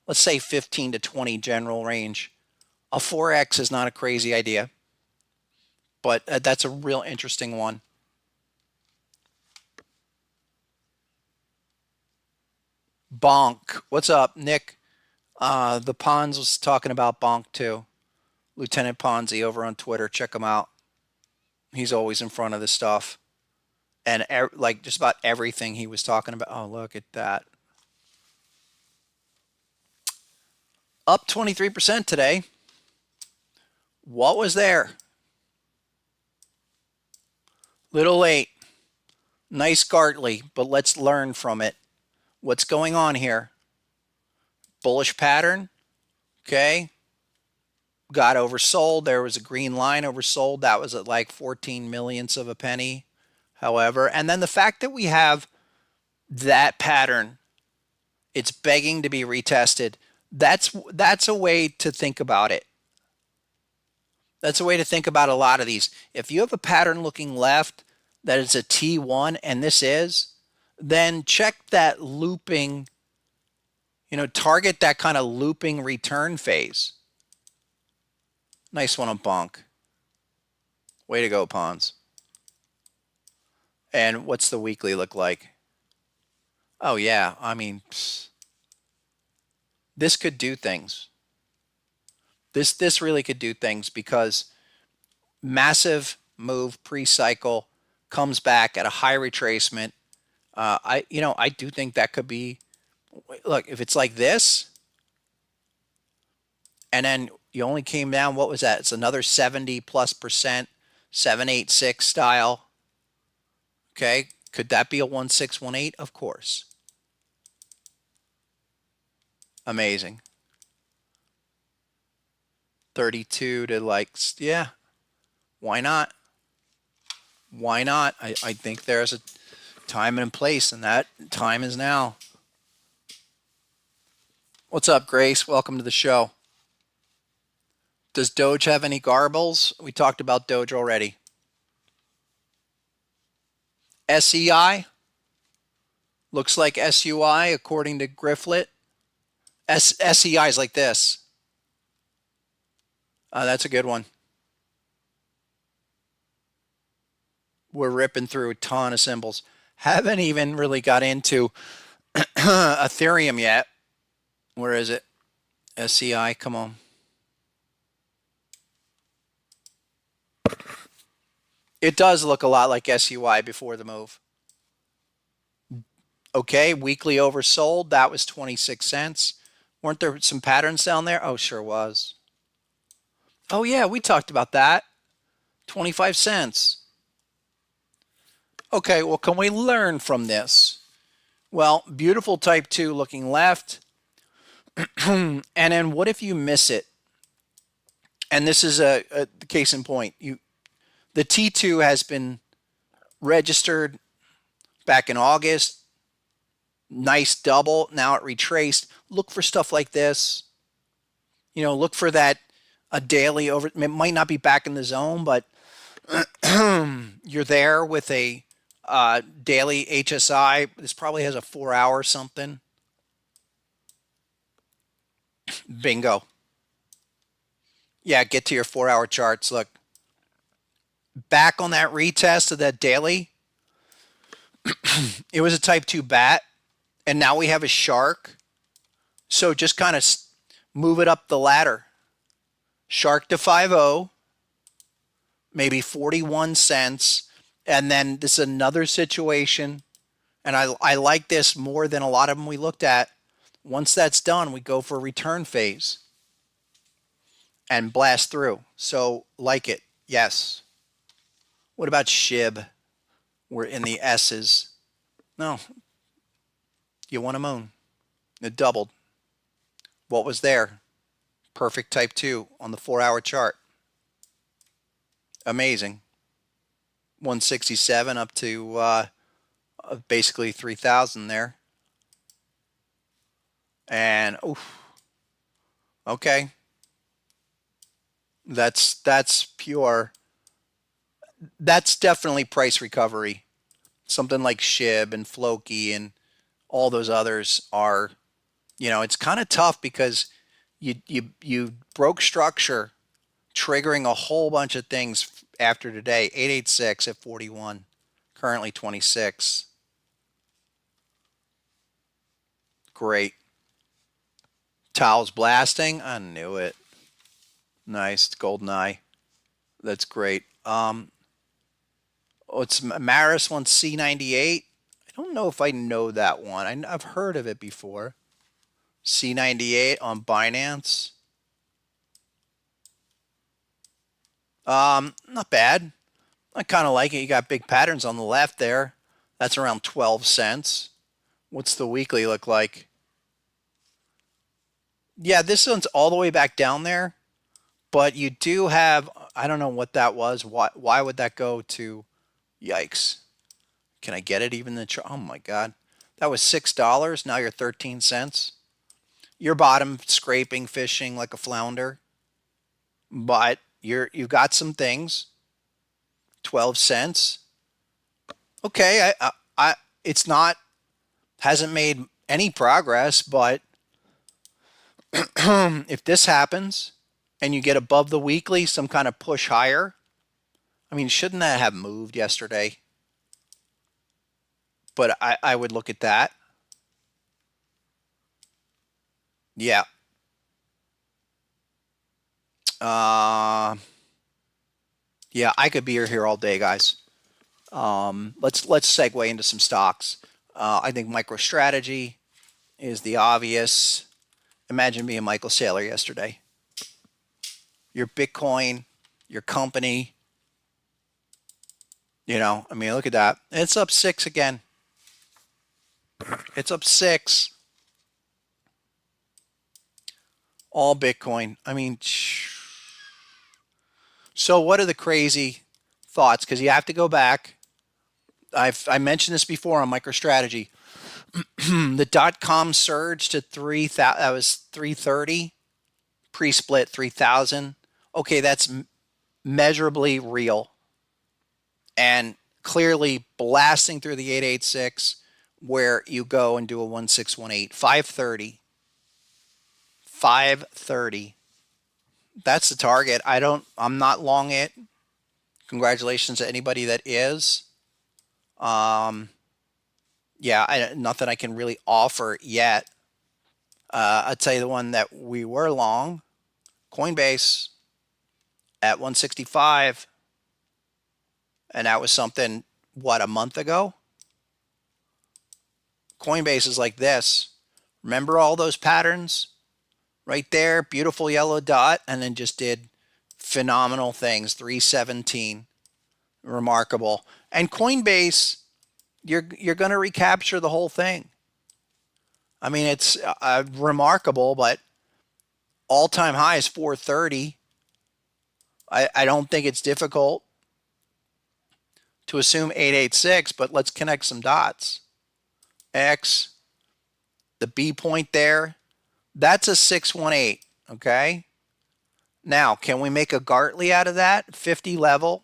let's say 15 to 20 general range. A 4X is not a crazy idea, but that's a real interesting one. Bonk. What's up, Nick? The Pons was talking about Bonk too. Lieutenant Ponzi over on Twitter. Check him out. He's always in front of this stuff. And like just about everything he was talking about. Oh, look at that. Up 23% today. What was there? Little late. Nice Gartley, but let's learn from it. What's going on here? Bullish pattern. Okay. Got oversold. There was a green line oversold. That was at like 14 millionths of a penny. However, and then the fact that we have that pattern, it's begging to be retested. That's a way to think about it. That's a way to think about a lot of these. If you have a pattern looking left that is a T1, and this is, then check that looping, target that kind of looping return phase. Nice one on Bonk. Way to go, Pons. And what's the weekly look like? Oh, yeah. I mean, this could do things. This really could do things because massive move pre-cycle comes back at a high retracement. I do think that could be, look, if it's like this, and then you only came down, what was that? It's another 70+%, 786 style. Okay, could that be a 1618? Of course. Amazing. 32 to like, yeah, why not? Why not? I think there's a time and place, and that time is now. What's up, Grace? Welcome to the show. Does Doge have any garbles? We talked about Doge already. SEI looks like SUI according to Grifflet. SEI is like this. That's a good one. We're ripping through a ton of symbols. Haven't even really got into Ethereum yet. Where is it? SEI, come on. It does look a lot like SUI before the move. Okay, weekly oversold. That was 26 cents. Weren't there some patterns down there? Oh, sure was. Oh, yeah, we talked about that. 25 cents. Okay, well, can we learn from this? Well, beautiful type 2 looking left. And then what if you miss it? And this is a case in point. The T2 has been registered back in August. Nice double. Now it retraced. Look for stuff like this. Look for that a daily over. It might not be back in the zone, but you're there with a daily HSI. This probably has a 4-hour something. Bingo. Yeah, get to your 4-hour charts. Look, back on that retest of that daily, it was a type 2 bat, and now we have a shark. So just kind of move it up the ladder. Shark to 5.0, maybe 41 cents, and then this is another situation, and I like this more than a lot of them we looked at. Once that's done, we go for a return phase and blast through. So like it. Yes. What about SHIB? We're in the S's. No, you want a moon. It doubled. What was there? Perfect type 2 on the 4-hour chart. Amazing. 167 up to basically 3,000 there. And, oof. Okay. That's pure. That's definitely price recovery. Something like SHIB and Floki and all those others are, it's kind of tough because you broke structure, triggering a whole bunch of things after today. 886 at 41, currently 26. Great. Towels blasting. I knew it. Nice. Golden eye. That's great. It's Maris one C98. I don't know if I know that one. I've heard of it before. C98 on Binance. Not bad. I kind of like it. You got big patterns on the left there. That's around 12 cents. What's the weekly look like? Yeah, this one's all the way back down there. But you do have, I don't know what that was. Why would that go to, yikes. Can I get it even the, oh my God. That was $6. Now you're 13 cents. You're bottom scraping, fishing like a flounder. But you've got some things. 12 cents. Okay, it's not, hasn't made any progress, but if this happens and you get above the weekly, some kind of push higher, I mean, shouldn't that have moved yesterday? But I would look at that. Yeah. Yeah, I could be here all day, guys. Let's segue into some stocks. I think MicroStrategy is the obvious. Imagine being Michael Saylor yesterday. Your Bitcoin, your company. I mean, look at that. It's up 6 again. It's up 6. All Bitcoin. I mean, so what are the crazy thoughts? Because you have to go back. I mentioned this before on MicroStrategy. The .com surge to 3,000. That was 330. Pre-split 3,000. Okay, that's measurably real. And clearly blasting through the 886 where you go and do a 1618. 530. 530. That's the target. I'm not long it. Congratulations to anybody that is. Yeah, nothing I can really offer yet. I'll tell you the one that we were long, Coinbase at 165. And that was something, what, a month ago? Coinbase is like this. Remember all those patterns? Right there, beautiful yellow dot, and then just did phenomenal things. 317. Remarkable. And Coinbase, you're going to recapture the whole thing. I mean, it's remarkable, but all-time high is 430. I don't think it's difficult to assume 886, but let's connect some dots. X, the B point there, that's a 618, okay? Now, can we make a Gartley out of that? 50 level?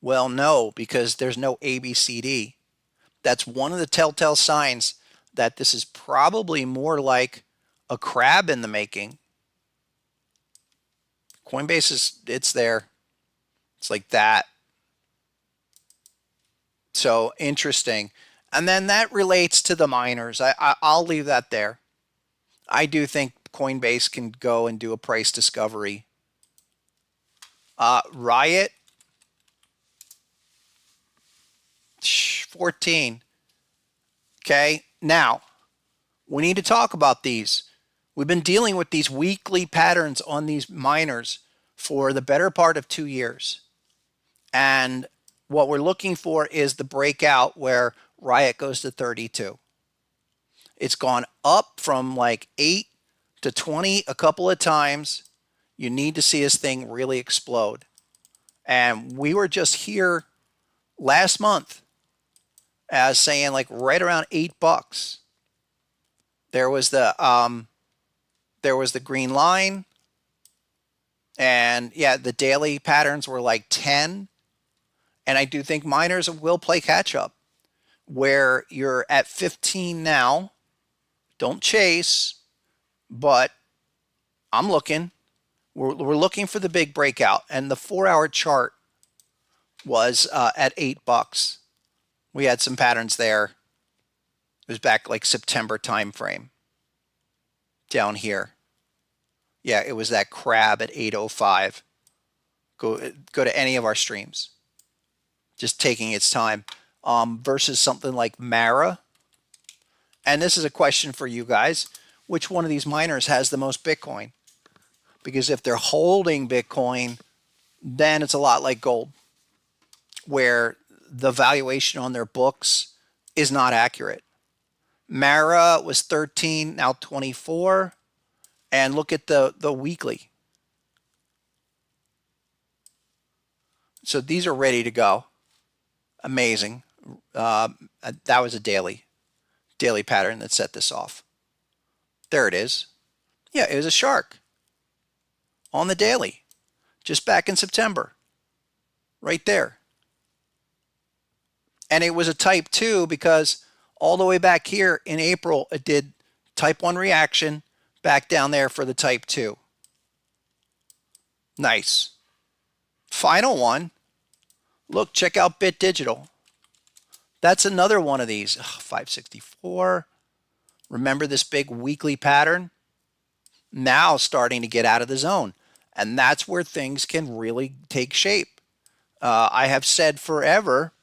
Well, no, because there's no ABCD. That's one of the telltale signs that this is probably more like a crab in the making. Coinbase it's there. It's like that. So interesting. And then that relates to the miners. I'll leave that there. I do think Coinbase can go and do a price discovery. Riot, 14. Okay, now we need to talk about these. We've been dealing with these weekly patterns on these miners for the better part of 2 years. And what we're looking for is the breakout where Riot goes to 32. It's gone up from like 8 to 20 a couple of times. You need to see this thing really explode. And we were just here last month as saying like right around $8. There was the green line, and yeah, the daily patterns were like 10. And I do think miners will play catch up where you're at 15 now. Don't chase, but I'm looking. We're looking for the big breakout, and the 4-hour chart was at $8. We had some patterns there. It was back like September time frame. Down here, yeah, it was that crab at 8:05. Go to any of our streams. Just taking its time. Versus something like Mara. And this is a question for you guys. Which one of these miners has the most Bitcoin? Because if they're holding Bitcoin, then it's a lot like gold, where the valuation on their books is not accurate. Mara was 13, now 24. And look at the weekly. So these are ready to go. Amazing. That was a daily pattern that set this off. There it is. Yeah, it was a shark on the daily, just back in September, right there. And it was a type 2 because all the way back here in April, it did type 1 reaction back down there for the type 2. Nice. Final one. Look, check out Bit Digital. That's another one of these. 564. Remember this big weekly pattern? Now starting to get out of the zone. And that's where things can really take shape. I have said forever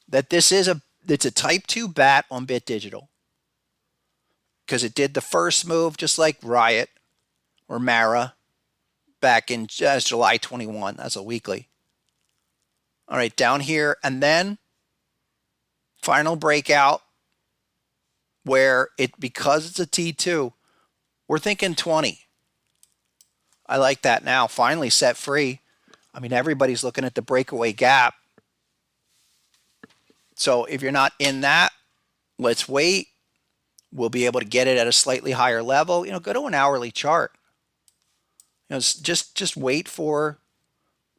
that it's a type 2 bat on Bit Digital. Because it did the first move just like Riot or Mara back in July 21. That's a weekly. All right, down here. And then final breakout where because it's a T2, we're thinking 20. I like that now. Finally set free. I mean, everybody's looking at the breakaway gap. So if you're not in that, let's wait. We'll be able to get it at a slightly higher level. Go to an hourly chart. Just wait for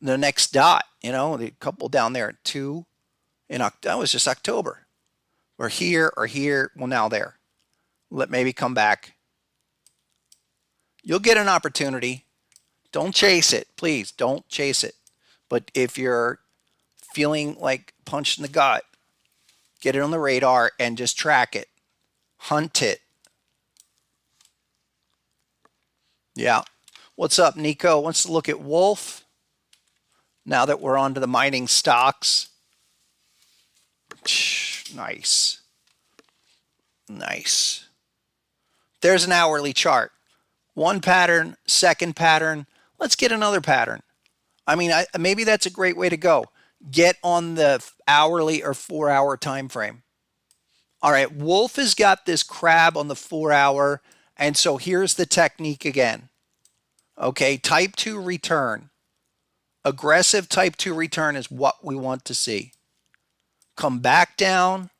the next dot. The couple down there at 2. That was just October. We're here or here. Well, now there. Let maybe come back. You'll get an opportunity. Don't chase it. Please don't chase it. But if you're feeling like punch in the gut, get it on the radar and just track it. Hunt it. Yeah. What's up, Nico? Wants to look at Wolf. Now that we're on to the mining stocks. Nice. Nice. There's an hourly chart. One pattern, second pattern. Let's get another pattern. I mean, maybe that's a great way to go. Get on the hourly or 4-hour time frame. All right, Wolf has got this crab on the 4-hour, and so here's the technique again. Okay, type 2 return. Aggressive type 2 return is what we want to see. Come back down.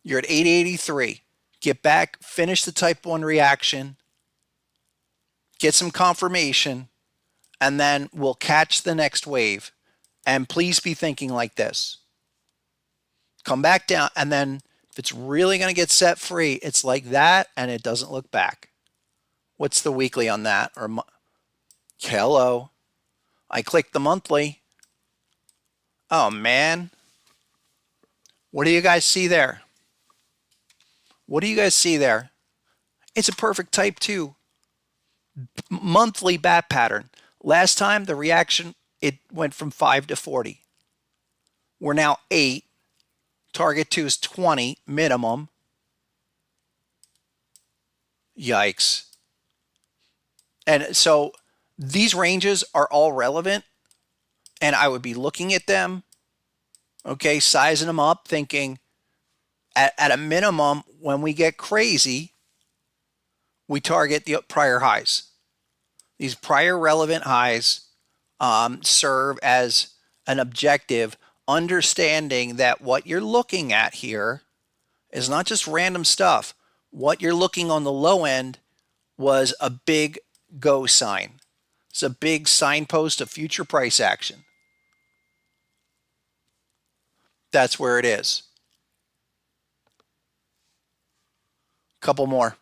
You're at 883. Get back, finish the type 1 reaction. Get some confirmation, and then we'll catch the next wave. And please be thinking like this. Come back down, and then if it's really going to get set free, it's like that, and it doesn't look back. What's the weekly on that? Hello. I clicked the monthly. Oh, man. What do you guys see there? What do you guys see there? It's a perfect type 2 monthly bat pattern. Last time, the reaction, it went from 5 to 40. We're now 8. Target 2 is 20 minimum. Yikes. And so these ranges are all relevant. and I would be looking at them, okay, sizing them up, thinking at a minimum, when we get crazy, we target the prior highs. These prior relevant highs serve as an objective, understanding that what you're looking at here is not just random stuff. What you're looking on the low end was a big go sign. It's a big signpost of future price action. That's where it is. Couple more.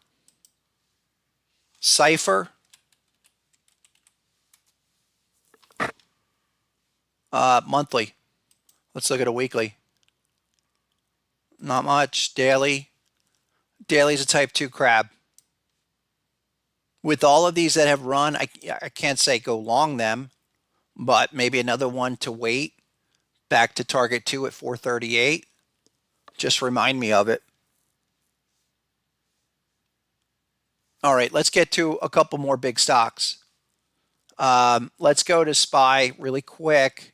Cipher. Monthly. Let's look at a weekly. Not much. Daily. Daily is a type 2 crab. With all of these that have run, I can't say go long them, but maybe another one to wait. Back to target 2 at 438. Just remind me of it. All right, let's get to a couple more big stocks. Let's go to SPY really quick.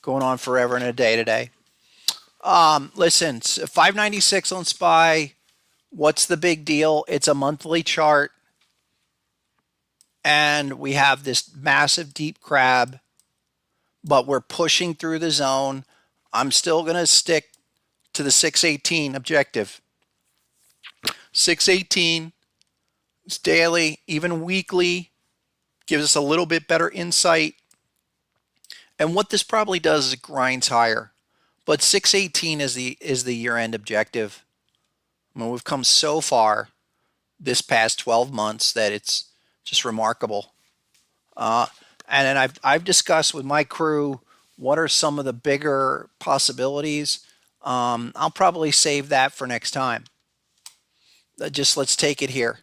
Going on forever and a day today. Listen, 596 on SPY. What's the big deal? It's a monthly chart. And we have this massive deep crab, but we're pushing through the zone. I'm still going to stick to the 618 objective. 618 is daily, even weekly, gives us a little bit better insight. And what this probably does is it grinds higher. But 618 is the year-end objective. I mean, we've come so far this past 12 months that it's just remarkable. And then I've discussed with my crew what are some of the bigger possibilities. I'll probably save that for next time. Just let's take it here.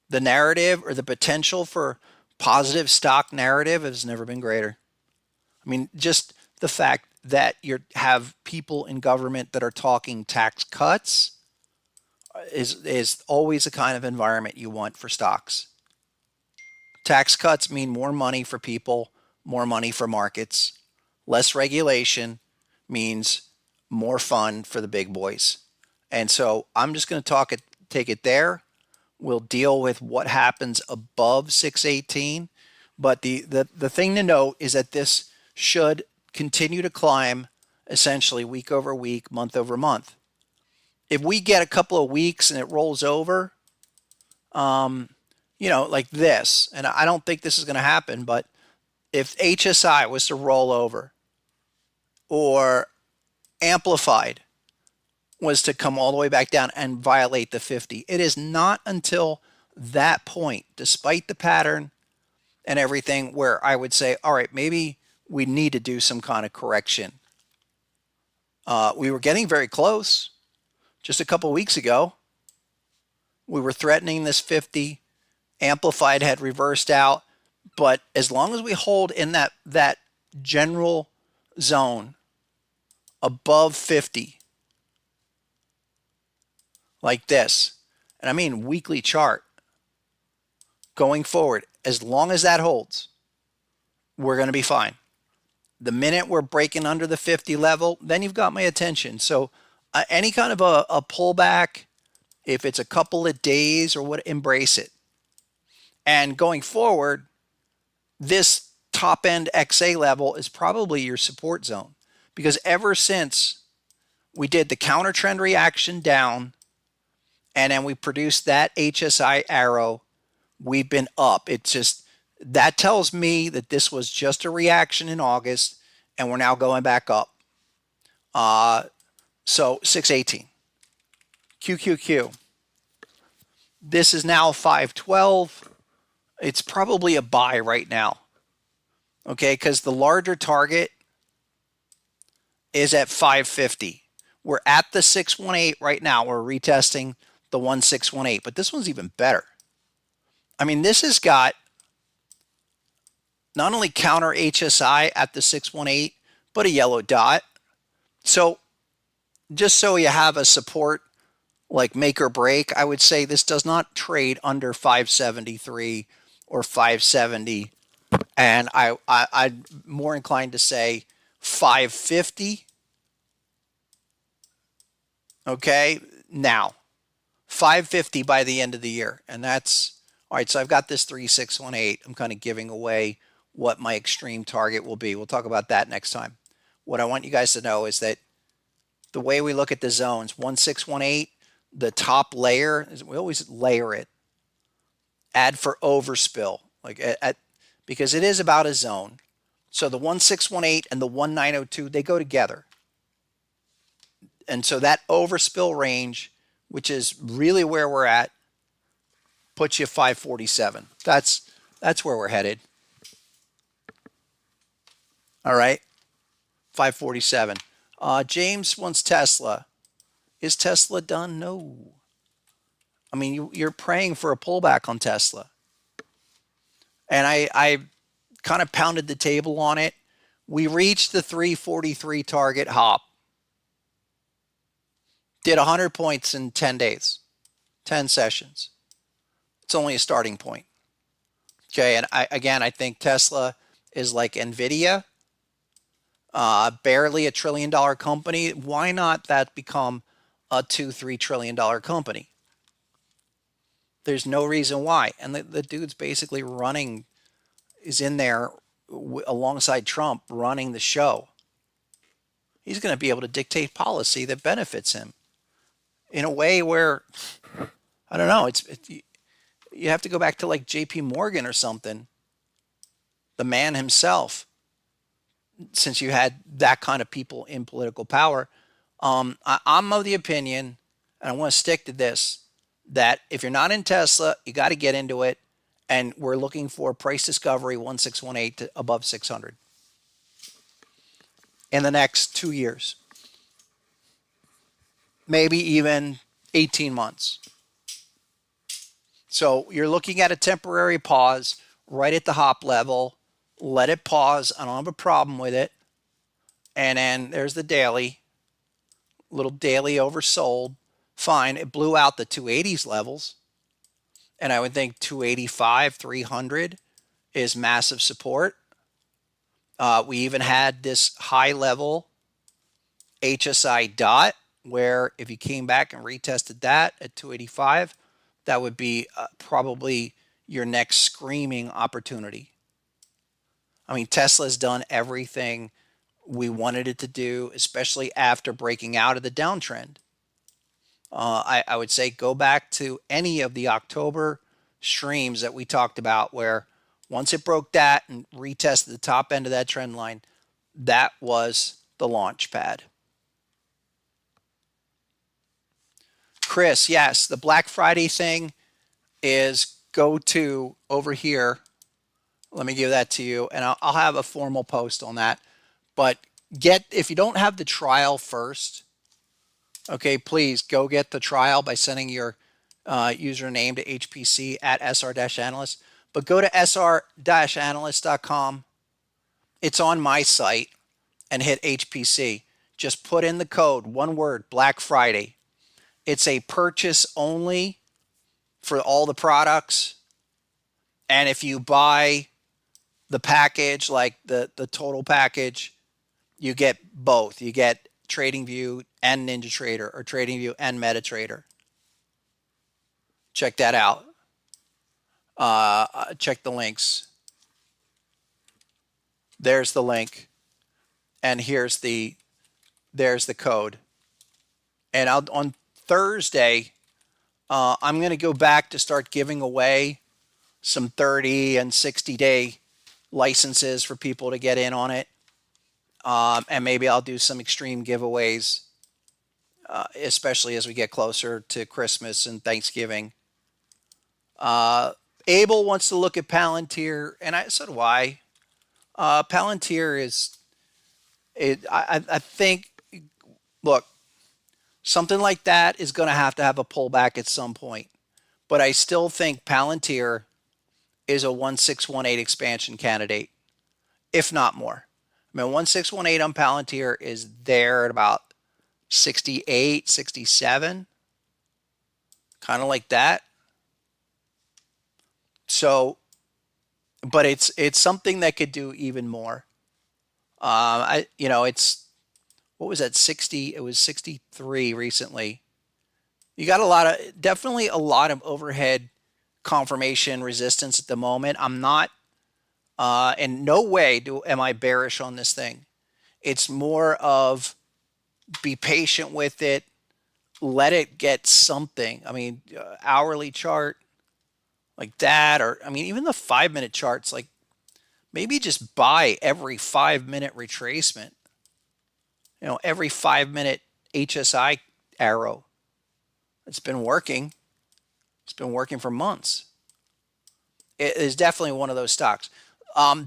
The narrative or the potential for positive stock narrative has never been greater. I mean, just the fact that you have people in government that are talking tax cuts is always the kind of environment you want for stocks. Tax cuts mean more money for people, more money for markets. Less regulation means more fun for the big boys. And so I'm just going to take it there. We'll deal with what happens above 618. But the thing to note is that this should continue to climb essentially week over week, month over month. If we get a couple of weeks and it rolls over, like this, and I don't think this is going to happen, but if HSI was to roll over or amplified was to come all the way back down and violate the 50, it is not until that point, despite the pattern and everything, where I would say, all right, maybe we need to do some kind of correction. We were getting very close. Just a couple weeks ago, we were threatening this 50. Amplified had reversed out. But as long as we hold in that general zone above 50, like this, and I mean weekly chart, going forward, as long as that holds, we're going to be fine. The minute we're breaking under the 50 level, then you've got my attention. So any kind of a pullback, if it's a couple of days or what, embrace it. And going forward, this top end XA level is probably your support zone, because ever since we did the counter trend reaction down and then we produced that HSI arrow, we've been up. It's just, that tells me that this was just a reaction in August and we're now going back up. So 618. QQQ. This is now 512. It's probably a buy right now. Okay, because the larger target is at 550. We're at the 618 right now. We're retesting the 1618, but this one's even better. I mean, this has got not only counter HSI at the 618, but a yellow dot. So just so you have a support like make or break, I would say this does not trade under 573 or 570 And I'm more inclined to say 550. Okay, now 550 by the end of the year, and that's all right. So I've got this 3618. I'm kind of giving away what my extreme target will be. We'll talk about that next time. What I want you guys to know is that the way we look at the zones, 1618, the top layer is we always layer it. Add for overspill, because it is about a zone. So the 1618 and the 1902, they go together. And so that overspill range, which is really where we're at, puts you 547. That's where we're headed. All right, 547. James wants Tesla. Is Tesla done? No. I mean, you're praying for a pullback on Tesla. And I kind of pounded the table on it. We reached the 343 target hop. Did 100 points in 10 days, 10 sessions. It's only a starting point. Okay, and I think Tesla is like NVIDIA, barely $1 trillion company. Why not that become a $2-3 trillion company? There's no reason why. And the dude's basically is in there alongside Trump running the show. He's going to be able to dictate policy that benefits him in a way where, I don't know, you have to go back to like JP Morgan or something, the man himself, since you had that kind of people in political power. I'm of the opinion, and I want to stick to this, that if you're not in Tesla, you got to get into it. And we're looking for price discovery 1618 to above 600 in the next 2 years, maybe even 18 months. So you're looking at a temporary pause right at the hop level. Let it pause. I don't have a problem with it. And then there's the daily, little daily oversold. Fine. It blew out the 280s levels. And I would think 285, 300 is massive support. We even had this high level HSI dot where if you came back and retested that at 285, that would be probably your next screaming opportunity. I mean, Tesla's done everything we wanted it to do, especially after breaking out of the downtrend. I would say go back to any of the October streams that we talked about where once it broke that and retested the top end of that trend line, that was the launch pad. Chris, yes, the Black Friday thing is go to over here. Let me give that to you, and I'll have a formal post on that. But if you don't have the trial first, okay, please go get the trial by sending your username to HPC at SR-analyst. But go to SR-analyst.com. It's on my site and hit HPC. Just put in the code, one word, Black Friday. It's a purchase only for all the products. And if you buy the package, like the total package, you get both. You get TradingView and NinjaTrader, or TradingView and MetaTrader. Check that out. Check the links. There's the link, and there's the code. And on Thursday, I'm going to go back to start giving away some 30 and 60-day licenses for people to get in on it. And maybe I'll do some extreme giveaways, especially as we get closer to Christmas and Thanksgiving. Abel wants to look at Palantir, and so do I. Palantir is, I think, look, something like that is going to have a pullback at some point. But I still think Palantir is a 1618 expansion candidate, if not more. I mean, 1618 on Palantir is there at about 68, 67, kind of like that. So but it's something that could do even more. It's what was that 60? It was 63 recently. You got definitely a lot of overhead confirmation resistance at the moment. I'm not in no way am I bearish on this thing. It's more of be patient with it, let it get something. I mean, hourly chart like that, or I mean, even the 5 minute charts, like maybe just buy every 5 minute retracement, every 5 minute HSI arrow. It's been working. It's been working for months. It is definitely one of those stocks.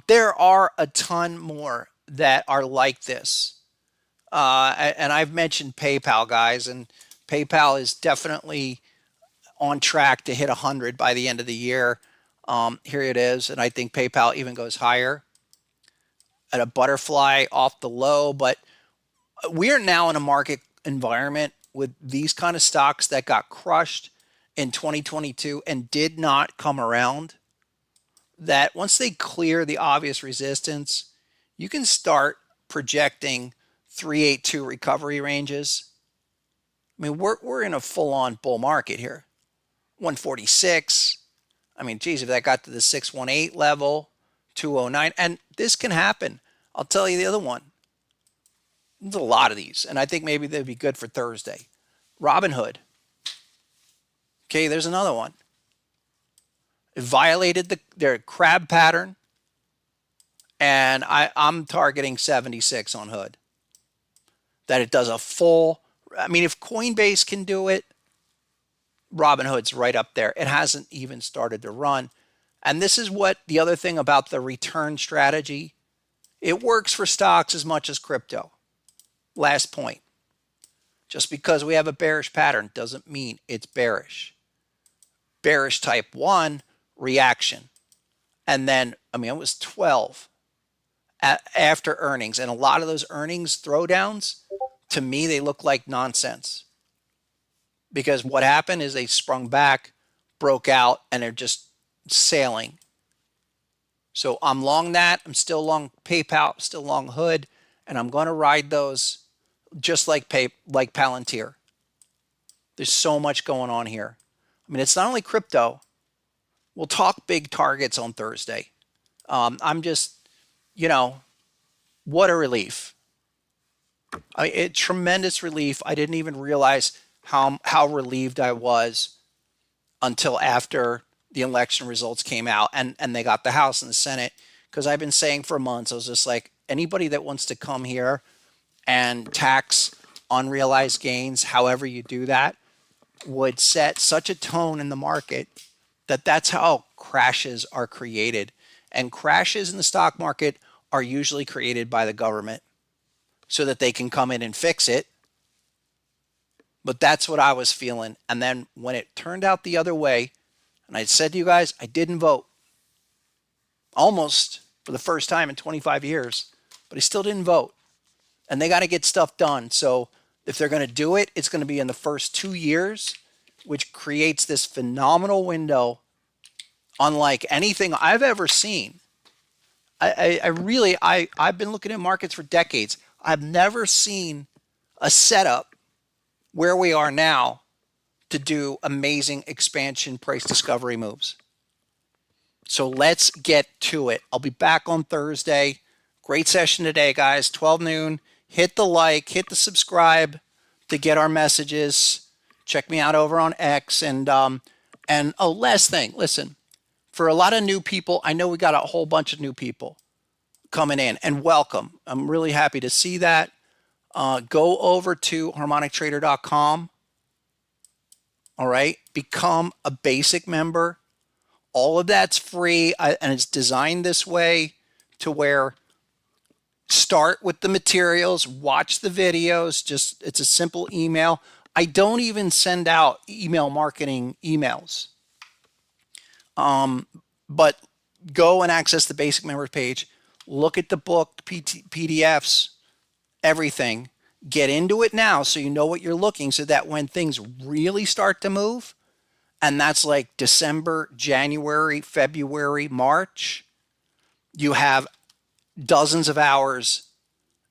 There are a ton more that are like this. And I've mentioned PayPal, guys, and PayPal is definitely on track to hit 100 by the end of the year. Here it is, and I think PayPal even goes higher at a butterfly off the low. But we are now in a market environment with these kind of stocks that got crushed in 2022 and did not come around, that once they clear the obvious resistance, you can start projecting 382 recovery ranges. I mean, we're in a full-on bull market here. 146. I mean, geez, if that got to the 618 level, 209, and this can happen. I'll tell you the other one. There's a lot of these, and I think maybe they'd be good for Thursday. Robinhood. Okay, there's another one. It violated their crab pattern, and I'm targeting 76 on Hood. That it does a full, I mean, if Coinbase can do it, Robinhood's right up there. It hasn't even started to run. And this is what the other thing about the return strategy, it works for stocks as much as crypto. Last point. Just because we have a bearish pattern doesn't mean it's bearish. Bearish type 1 reaction. And then, I mean, it was 12 after earnings. And a lot of those earnings throwdowns, to me, they look like nonsense. Because what happened is they sprung back, broke out, and they're just sailing. So I'm long that. I'm still long PayPal, still long Hood, and I'm going to ride those just like Palantir. There's so much going on here. I mean, it's not only crypto. We'll talk big targets on Thursday. I'm just, what a relief. Tremendous relief. I didn't even realize how relieved I was until after the election results came out and they got the House and the Senate. Because I've been saying for months, I was just like, anybody that wants to come here and tax unrealized gains, however you do that, would set such a tone in the market that's how crashes are created. And crashes in the stock market are usually created by the government so that they can come in and fix it. But that's what I was feeling. And then when it turned out the other way, and I said to you guys, I didn't vote. Almost for the first time in 25 years, but I still didn't vote. And they got to get stuff done. So if they're going to do it, it's going to be in the first 2 years, which creates this phenomenal window unlike anything I've ever seen. I've been looking at markets for decades. I've never seen a setup where we are now to do amazing expansion price discovery moves. So let's get to it. I'll be back on Thursday. Great session today, guys. 12 noon. Hit the like, hit the subscribe to get our messages. Check me out over on X. And last thing, listen, for a lot of new people, I know we got a whole bunch of new people coming in, and welcome. I'm really happy to see that. Go over to harmonictrader.com. All right. Become a basic member. All of that's free, and it's designed this way to where start with the materials, watch the videos. It's a simple email. I don't even send out email marketing emails. But go and access the basic members page. Look at the book, PDFs, everything. Get into it now so you know what you're looking, so that when things really start to move, and that's like December, January, February, March, You have dozens of hours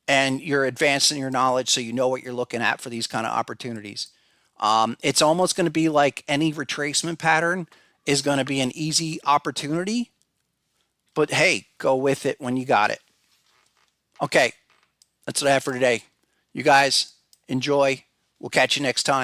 and you're advancing your knowledge so you know what you're looking at for these kind of opportunities. It's almost going to be like any retracement pattern is going to be an easy opportunity, but hey, go with it when you got it. Okay, that's what I have for today. You guys enjoy. We'll catch you next time.